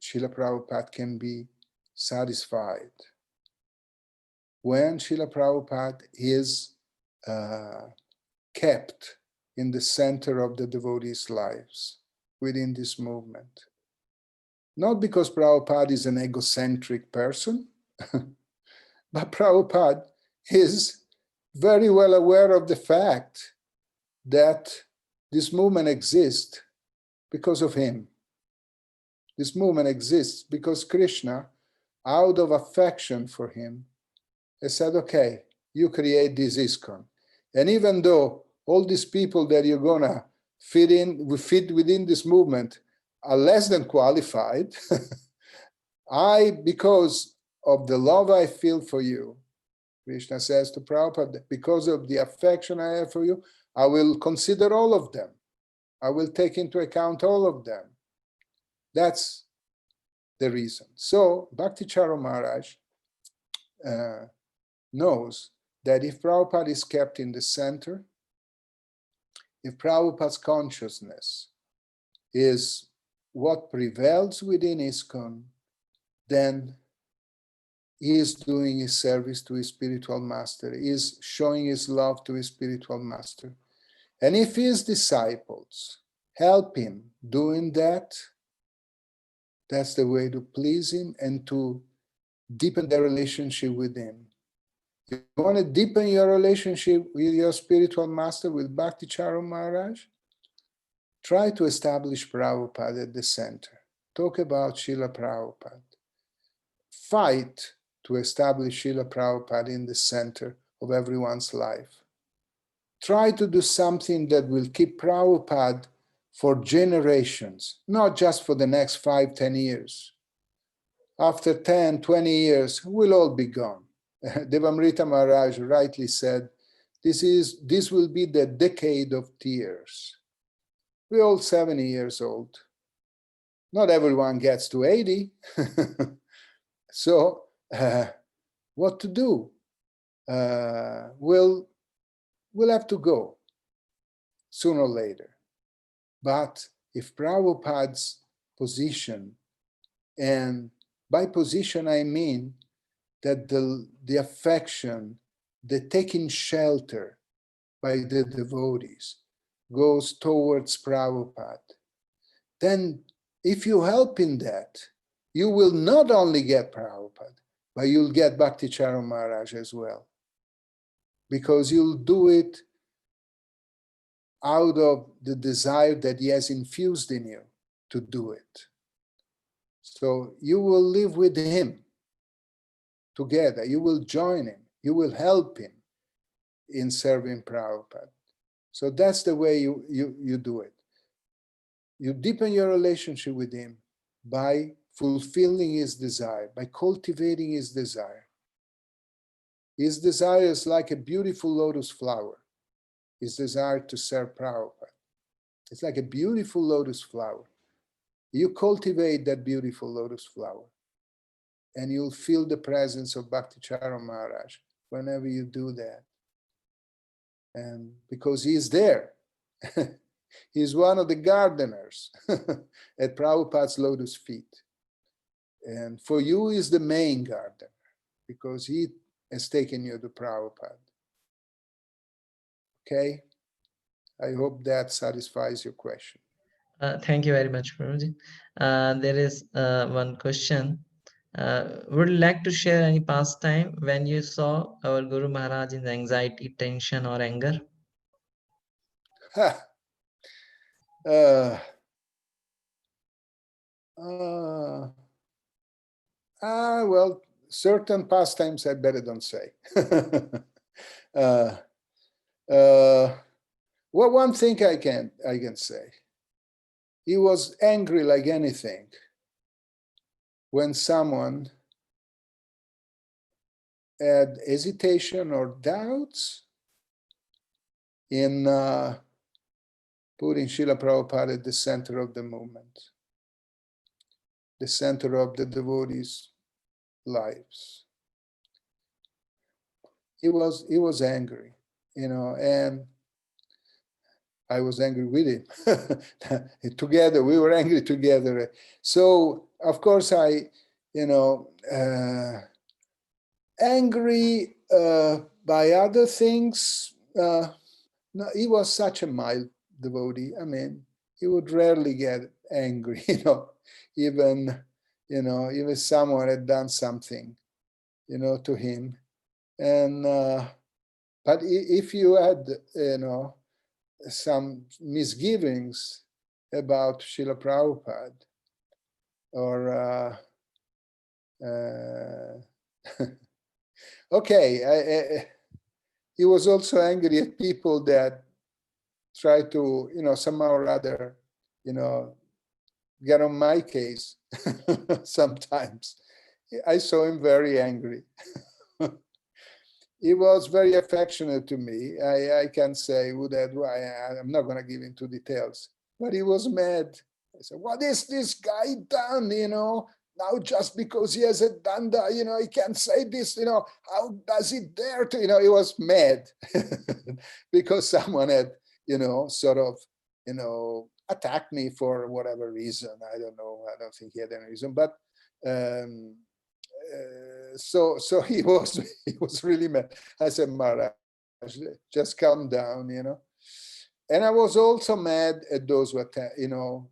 Srila Prabhupada can be satisfied? When Srila Prabhupada is kept in the center of the devotees' lives within this movement. Not because Prabhupada is an egocentric person, but Prabhupada is very well aware of the fact that this movement exists because of him. This movement exists because Krishna, out of affection for him, has said, okay, you create this ISKCON. And even though all these people that you're gonna fit within this movement are less than qualified, because of the love I feel for you, Krishna says to Prabhupada, because of the affection I have for you, I will consider all of them. I will take into account all of them. That's the reason. So Bhakti Charu Maharaj knows that if Prabhupada is kept in the center, if Prabhupada's consciousness is what prevails within ISKCON, then he is doing his service to his spiritual master, he is showing his love to his spiritual master. And if his disciples help him doing that, that's the way to please him and to deepen their relationship with him. You want to deepen your relationship with your spiritual master, with Bhakti Charu Maharaj? Try to establish Prabhupada at the center. Talk about Srila Prabhupada. Fight to establish Srila Prabhupada in the center of everyone's life. Try to do something that will keep Prabhupada for generations, not just for the next 5-10 years. After 10-20 years, we'll all be gone. Devamrita Maharaj rightly said, this will be the decade of tears. We're all 70 years old. Not everyone gets to 80. So what to do? We'll have to go sooner or later. But if Prabhupada's position, and by position I mean that the affection, the taking shelter by the devotees goes towards Prabhupada, then if you help in that, you will not only get Prabhupada, but you'll get Bhakti Charu Maharaj as well. Because you'll do it out of the desire that he has infused in you to do it. So you will live with him together. You will join him. You will help him in serving Prabhupada. So that's the way you do it. You deepen your relationship with him by fulfilling his desire, by cultivating his desire. His desire is like a beautiful lotus flower. His desire to serve Prabhupada. It's like a beautiful lotus flower. You cultivate that beautiful lotus flower, and you'll feel the presence of Bhakti Charu Maharaj whenever you do that. And because he's there, he's one of the gardeners at Prabhupada's lotus feet. And for you, he's the main gardener because he has taken you to Prabhupada. Okay? I hope that satisfies your question. Thank you very much, Prabhuji. There is one question. Would you like to share any pastime when you saw our Guru Maharaj in anxiety, tension, or anger? Well, certain pastimes I better don't say. Well, one thing I can say. He was angry like anything when someone had hesitation or doubts in putting Srila Prabhupada at the center of the movement, the center of the devotees' lives. He was angry, and I was angry with him. Together, we were angry together. So, of course, angry by other things. No, he was such a mild devotee. I mean, he would rarely get angry, even someone had done something, to him. And, but if you had, some misgivings about Srila Prabhupada, or okay, he was also angry at people that try to, somehow or other, get on my case. Sometimes I saw him very angry. He was very affectionate to me. I can say I'm not going to give into details, but he was mad. I said, what is this guy done, now just because he has a danda, he can't say this, how does he dare to, he was mad because someone had, sort of, attacked me for whatever reason. I don't know. I don't think he had any reason, but so he was really mad. I said, Maharaj, just calm down, And I was also mad at those who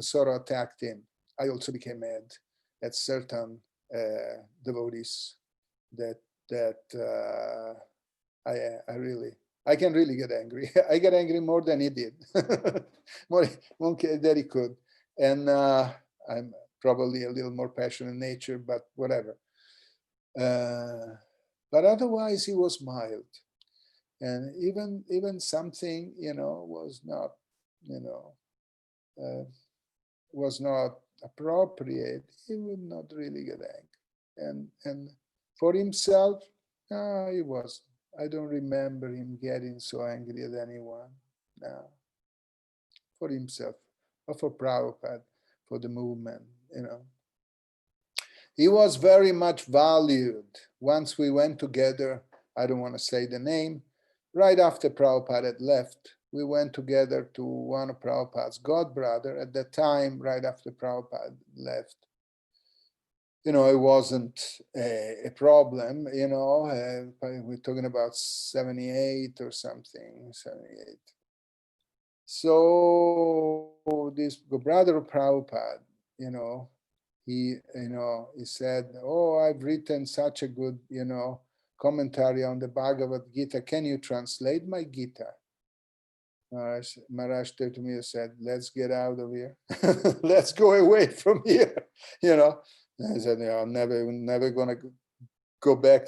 sort of attacked him. I also became mad at certain devotees that I can really get angry. I get angry more than he did, more than he could. And I'm probably a little more passionate in nature, but whatever. But otherwise, he was mild, and even something was not was not appropriate. He would not really get angry, and for himself, he was. I don't remember him getting so angry at anyone. No, for himself, or for Prabhupada, for the movement, He was very much valued. Once we went together, I don't want to say the name, right after Prabhupada had left, we went together to one of Prabhupada's godbrother. At that time, right after Prabhupada left, it wasn't a problem, we're talking about 78 or something, 78. So this brother of Prabhupada, he said, oh, I've written such a good, commentary on the Bhagavad Gita. Can you translate my Gita? Maharaj turned to me and said, let's get out of here. Let's go away from here. I said, I'm never going to go back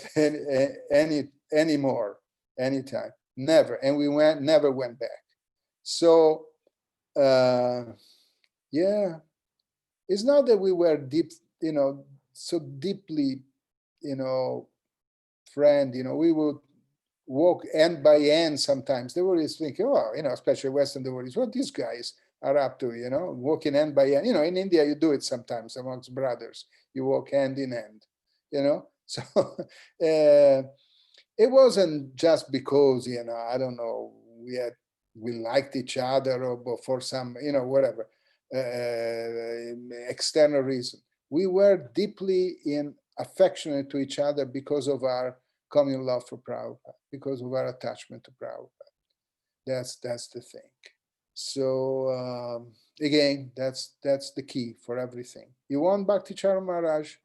anymore, anytime. never. And we never went back. So, yeah, it's not that we were deep, so deeply, friend, we would walk end by end sometimes. Devotees think, oh, especially Western devotees, what these guys are up to, walking end by end. In India, you do it sometimes amongst brothers. You walk hand in hand, So it wasn't just because, I don't know, we liked each other or for some, whatever, external reason. We were deeply affectionate to each other because of our common love for Prabhupada, because of our attachment to Prabhupada. That's the thing. So again, that's the key for everything. You want Bhakti Charu Maharaj,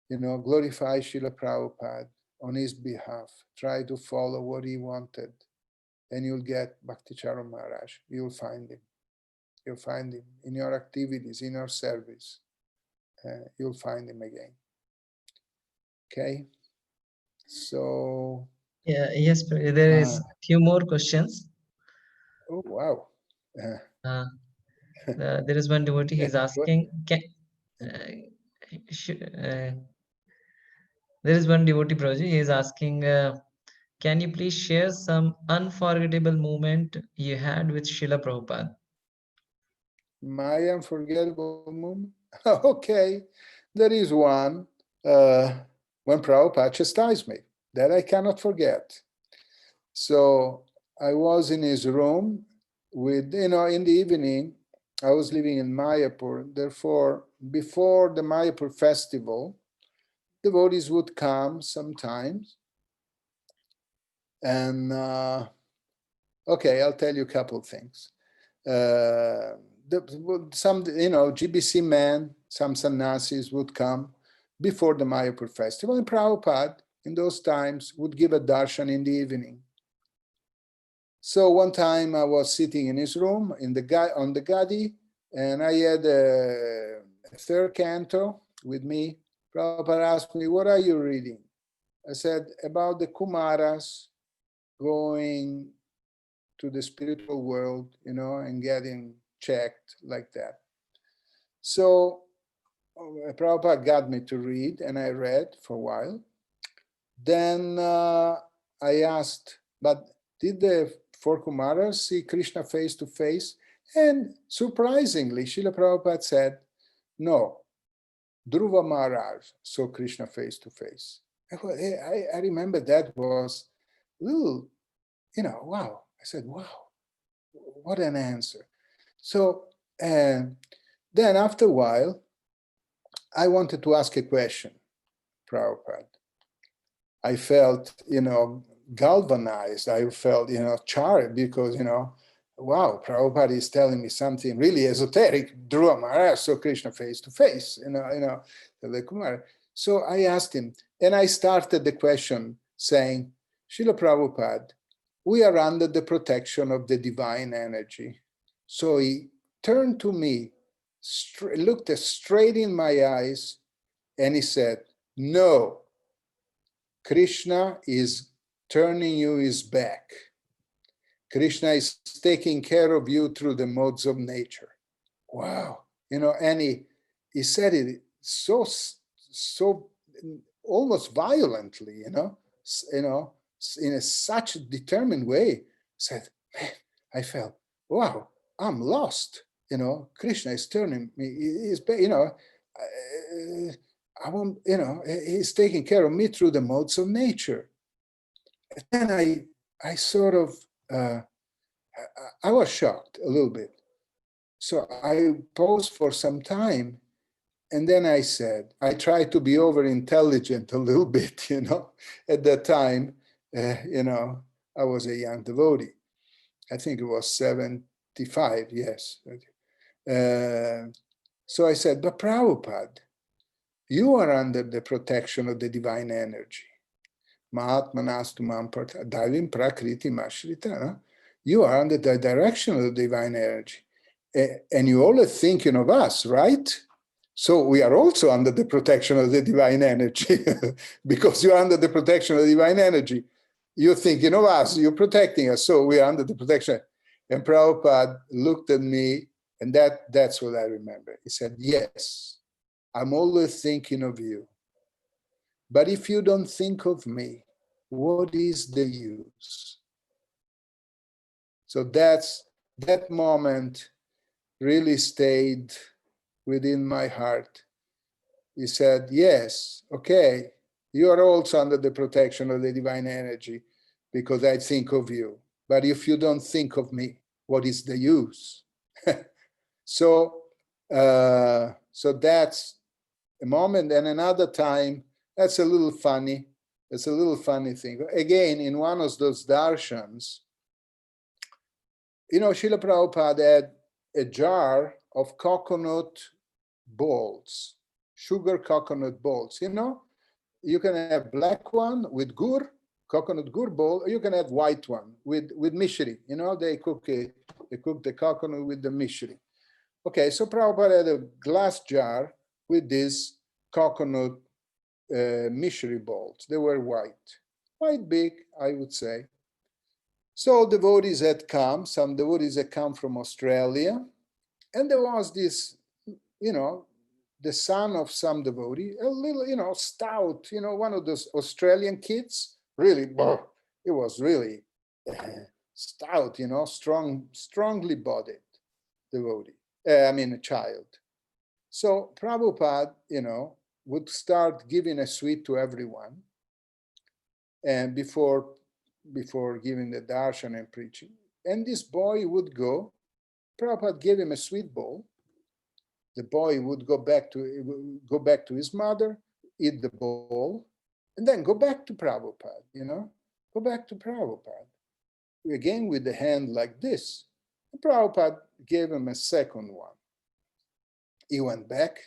glorify Srila Prabhupada on his behalf. Try to follow what he wanted, and you'll get Bhakti Charu Maharaj. You'll find him. You'll find him in your activities, in your service. You'll find him again. Okay. So. Yes, there is few more questions. Oh wow. There is one devotee is asking, there is one devotee, Prabhuji, he is asking, can you please share some unforgettable moment you had with Srila Prabhupada? My unforgettable moment? Okay, there is one when Prabhupada chastised me that I cannot forget. So I was in his room with, in the evening, I was living in Mayapur. Therefore, before the Mayapur festival, devotees would come sometimes. And okay, I'll tell you a couple of things. Some, GBC men, some sannyasis would come before the Mayapur festival. And Prabhupada, in those times, would give a darshan in the evening. So one time I was sitting in his room on the gadi, and I had a third canto with me. Prabhupada asked me, what are you reading? I said, about the Kumaras going to the spiritual world, and getting checked like that. So Prabhupada got me to read, and I read for a while. Then I asked, but did the four Kumaras see Krishna face to face? And surprisingly, Srila Prabhupada said, no, Dhruva Maharaj saw Krishna face to face. I remember that was a little, wow. I said, wow, what an answer. So then after a while, I wanted to ask a question, Prabhupada. I felt, galvanized. I felt, charged because, wow, Prabhupada is telling me something really esoteric. Dhruva Maharaj saw Krishna face to face, the Kumar. So I asked him, and I started the question saying, Srila Prabhupada, we are under the protection of the divine energy. So he turned to me, looked straight in my eyes, and he said, no, Krishna is turning you his back. Krishna is taking care of you through the modes of nature. Wow. And he said it so almost violently, in a such a determined way. Said, man, I felt, wow, I'm lost. Krishna is turning me, I won't, he's taking care of me through the modes of nature. And I sort of, I was shocked a little bit. So I paused for some time, and then I said, I tried to be over intelligent a little bit, At that time, I was a young devotee. I think it was 75, yes. So I said, but Prabhupada, you are under the protection of the divine energy. Mahatmanastu mamparta davim prakriti mashrita. You are under the direction of the divine energy. And you always thinking of us, right? So we are also under the protection of the divine energy because you are under the protection of the divine energy. you're thinking of us, you're protecting us, so we're under the protection. And Prabhupada looked at me, and that's what I remember. He said, yes, I'm always thinking of you. But if you don't think of me, what is the use? So that moment really stayed within my heart. He said, yes, okay, you are also under the protection of the divine energy because I think of you. But if you don't think of me, what is the use? So that's a moment. And another time, that's a little funny. It's a little funny thing. Again, in one of those darshans, Srila Prabhupada had a jar of coconut balls, sugar coconut balls. You can have black one with gur, coconut gur ball, or you can have white one with mishri. They cook the coconut with the mishri. Okay, so Prabhupada had a glass jar with these coconut mishri balls. They were white, quite big, I would say. So devotees had come, some devotees had come from Australia, and there was this, the son of some devotee, a little, stout, one of those Australian kids, really, it was really stout, strongly bodied devotee, a child. So Prabhupada, would start giving a sweet to everyone, and before giving the darshan and preaching. And this boy would go, Prabhupada gave him a sweet bowl. The boy would go back to his mother, eat the bowl, and then go back to Prabhupada, go back to Prabhupada. Again with the hand like this. And Prabhupada gave him a second one. He went back.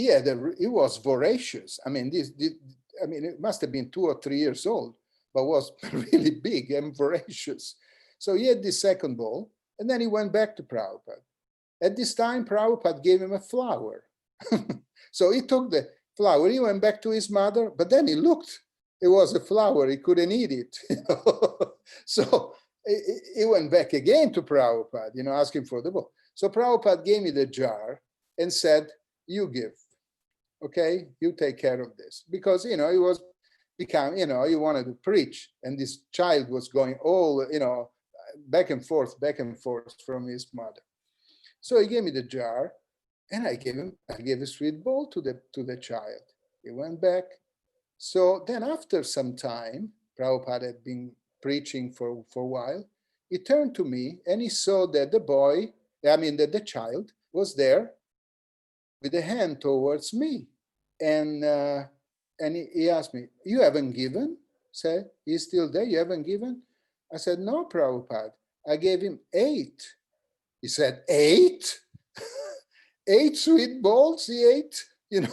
He was voracious. It must have been 2 or 3 years old, but was really big and voracious. So he had this second bowl, and then he went back to Prabhupada. At this time, Prabhupada gave him a flower. So he took the flower, he went back to his mother, but then he looked, it was a flower, he couldn't eat it. So he went back again to Prabhupada, asking for the bowl. So Prabhupada gave me the jar and said, you give, okay? You take care of this. Because, he was he wanted to preach, and this child was going all, back and forth from his mother. So he gave me the jar, and I gave a sweet bowl to the child. He went back. So then after some time, Prabhupada had been preaching for a while. He turned to me and he saw that that the child was there with a hand towards me. And he asked me, you haven't given? Said, he's still there, you haven't given? I said, no, Prabhupada, I gave him 8. He said, 8? 8 sweet balls he ate, and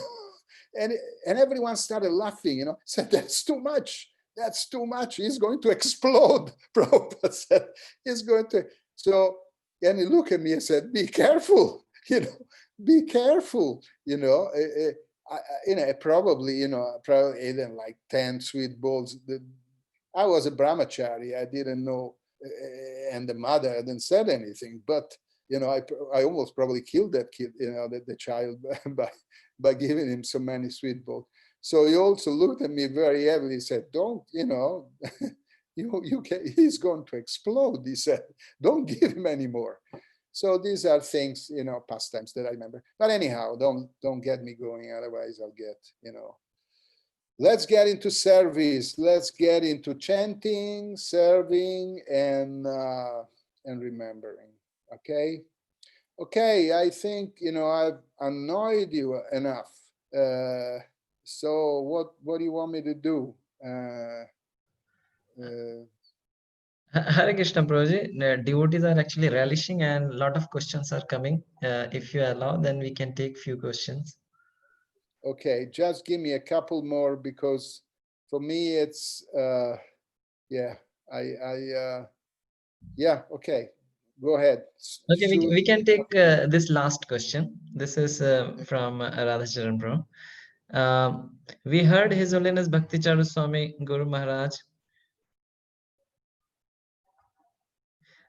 everyone started laughing, said, that's too much. That's too much. He's going to explode. Prabhupada said, he's going to. So, and he looked at me and said, be careful, be careful, probably ate like 10 sweet balls. I was a brahmachari. I didn't know, and the mother hadn't said anything, but I almost probably killed that kid, the child by giving him so many sweet balls. So he also looked at me very heavily, said, don't, he's going to explode. He said, don't give him any more. So these are things, pastimes that I remember. But anyhow, don't get me going, otherwise I'll get, Let's get into service. Let's get into chanting, serving, and remembering. Okay. Okay. I think I've annoyed you enough. So what do you want me to do? Hare Krishna, Prabhuji. The devotees are actually relishing, and a lot of questions are coming. If you allow, then we can take few questions. Okay, just give me a couple more, because for me it's yeah, okay, go ahead. Okay, we can take this last question. This is from Radhacharan Prabhu. We heard His Holiness Bhakti Charu Swami Guru Maharaj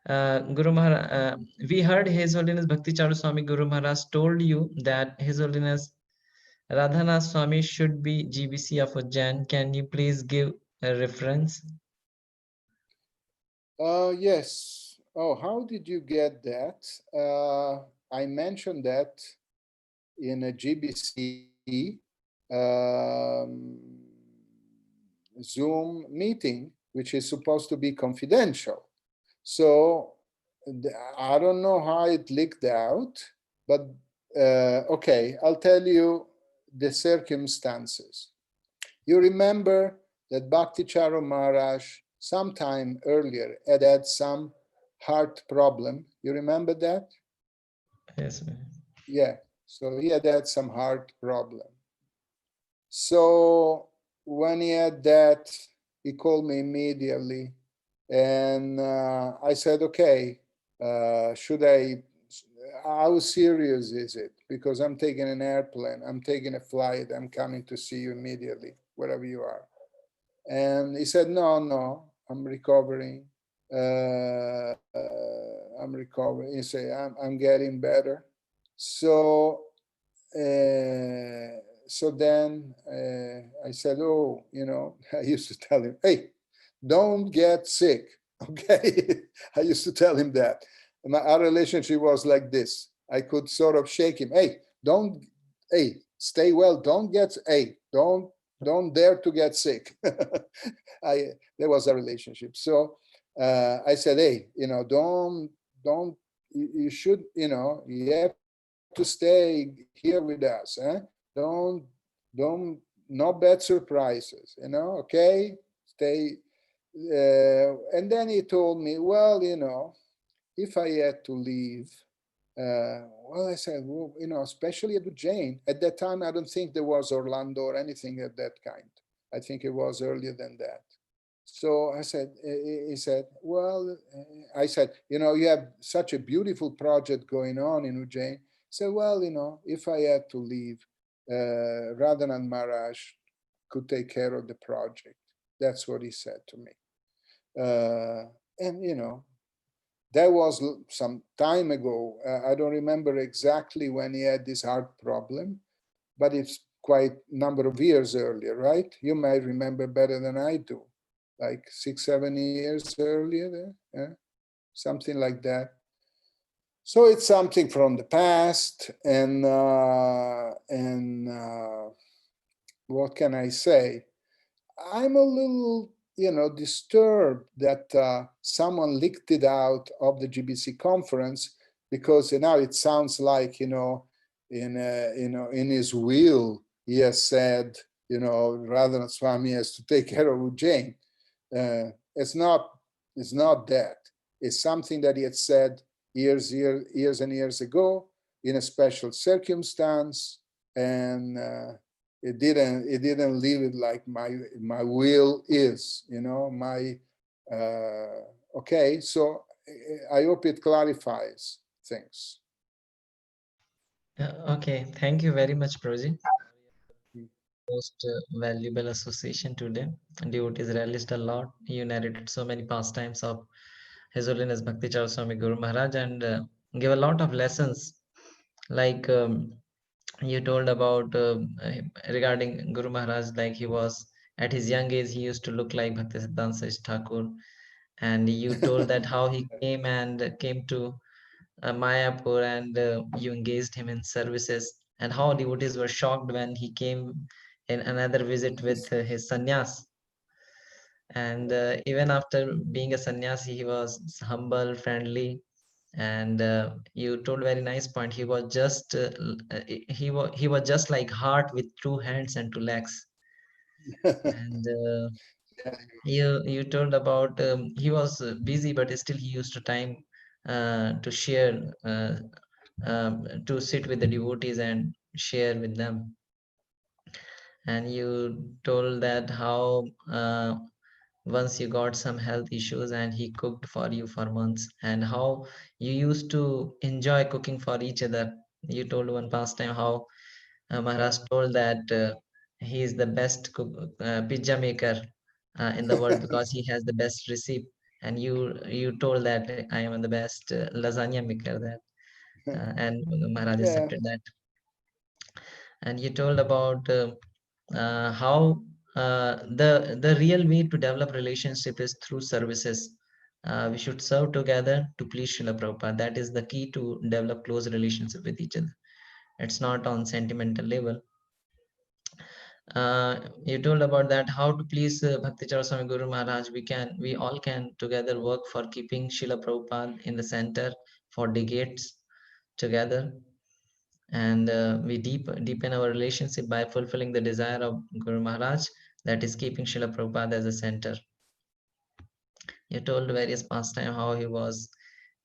Guru Maharaj, we heard His Holiness Bhakti Charu Swami Guru Maharaj told you that His Holiness Radhanath Swami should be GBC of Ujjain. Can you please give a reference? Yes. Oh, how did you get that? I mentioned that in a GBC um, Zoom meeting, which is supposed to be confidential. So I don't know how it leaked out, but okay, I'll tell you the circumstances. You remember that Bhakti Charu Maharaj sometime earlier had some heart problem. You remember that? Yes, ma'am. Yeah, so he had some heart problem. So when he had that, he called me immediately, and I said, okay, should I, how serious is it? Because I'm taking an airplane, I'm taking a flight, I'm coming to see you immediately, wherever you are. And he said, no, I'm recovering. I'm recovering. He said, I'm getting better. So, so then I said, oh, I used to tell him, hey, don't get sick. Okay. I used to tell him that. Our relationship was like this. I could sort of shake him. Hey, stay well. Don't dare to get sick. There was a relationship. So I said, hey, don't, you should, you have to stay here with us. Don't, no bad surprises, okay? Stay. And then he told me, well, if I had to leave, well, I said, well, especially at Ujjain. At that time, I don't think there was Orlando or anything of that kind. I think it was earlier than that. So I said, he said, well, I said, you have such a beautiful project going on in Ujjain. He said, well, if I had to leave, Radhanath Maharaj could take care of the project. That's what he said to me. And, that was some time ago. I don't remember exactly when he had this heart problem, but it's quite a number of years earlier, right? You might remember better than I do, like 6-7 years earlier, something like that. So it's something from the past, and what can I say? I'm a little, disturbed that someone leaked it out of the GBC conference, because now it sounds like, in his will, he has said, Radhanath Swami has to take care of Ujjain. It's not that. It's something that he had said years and years ago in a special circumstance, and it didn't leave it like my will is, my okay. So I hope it clarifies things. Okay, thank you very much, Prabhuji. Most valuable association today. Devotees relished a lot. You narrated so many pastimes of His Holiness Bhakti Charu Swami Guru Maharaj, and give a lot of lessons. Like you told about regarding Guru Maharaj, like he was at his young age, he used to look like Bhakti Siddhanta Thakur, and you told that how he came to Mayapur, and you engaged him in services, and how devotees were shocked when he came in another visit with his sannyas. And even after being a sannyasi, he was humble, friendly, and you told very nice point. He was just he was just like heart with two hands and two legs. And you told about he was busy, but still he used to time to share, to sit with the devotees and share with them. And you told that how once you got some health issues and he cooked for you for months, and how you used to enjoy cooking for each other. You told one pastime how Maharaj told that he is the best cook, pizza maker in the world, because he has the best recipe, and you told that I am the best lasagna maker that, and Maharaj Yeah, accepted that. And you told about how the real way to develop relationship is through services. We should serve together to please Srila Prabhupada. That is the key to develop close relationship with each other. It's not on sentimental level. You told about that how to please Bhakti Charu Swami Guru Maharaj. We all can together work for keeping Srila Prabhupada in the center for decades together, and we deepen our relationship by fulfilling the desire of Guru Maharaj, that is keeping Srila Prabhupada as a center. You told various pastime how he was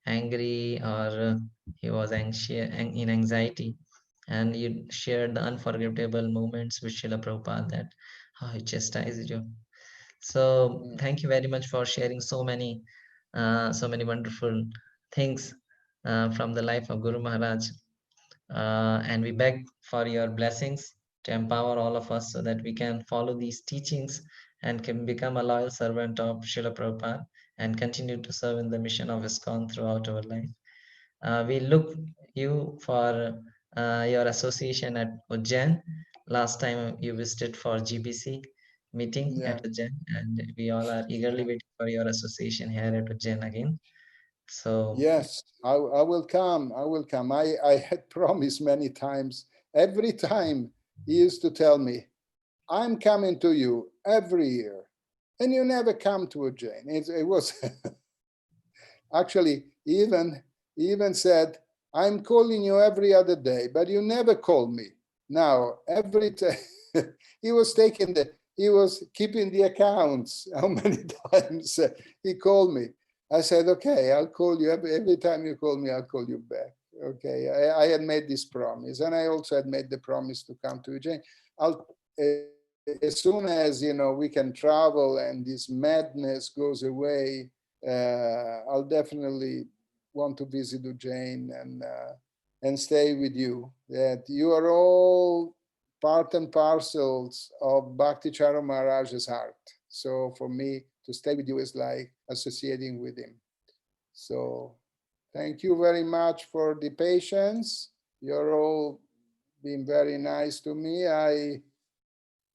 angry, or he was anxious in anxiety, and you shared the unforgettable moments with Srila Prabhupada, that how he chastised you. So thank you very much for sharing so many wonderful things from the life of Guru Maharaj. And we beg for your blessings to empower all of us so that we can follow these teachings and can become a loyal servant of Srila Prabhupada and continue to serve in the mission of ISKCON throughout our life. We look you for your association at Ujjain. Last time you visited for GBC meeting yeah. at Ujjain, and we all are eagerly waiting for your association here at Ujjain again. So Yes, I will come. I will come. I had promised many times. Every time he used to tell me, I'm coming to you every year. And you never come to a Jain. It was actually he even said, I'm calling you every other day, but you never call me. Now, every time he was keeping the accounts, how many times he called me. I said, okay, I'll call you every time you call me, I'll call you back. Okay, I had made this promise, and I also had made the promise to come to Ujjain. As soon as we can travel and this madness goes away, I'll definitely want to visit Ujjain and stay with you. That you are all part and parcels of Bhakti Charu Maharaj's heart. So for me to stay with you is like associating with him. So thank you very much for the patience. You're all been very nice to me. I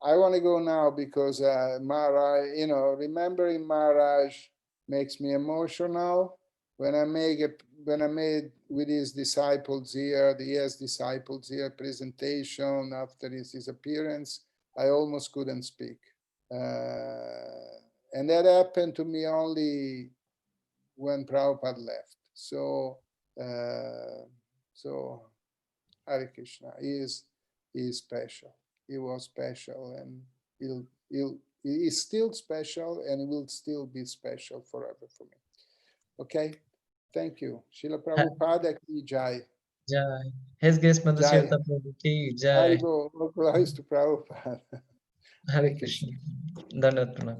want to go now because Maharaj, remembering Maharaj makes me emotional. When I made with his disciples here, the ES disciples here presentation after his disappearance, I almost couldn't speak. And that happened to me only when Prabhupada left. So, Hare Krishna, he is special. He was special, and he is still special, and he will still be special forever for me. Okay, thank you. Srila Prabhupada ki jai. Jai. His Grace Jai. Madhusevita Prabhu ki Jai. Haribo, all glories to Prabhupada. Hare Krishna. Dandavat Pranam.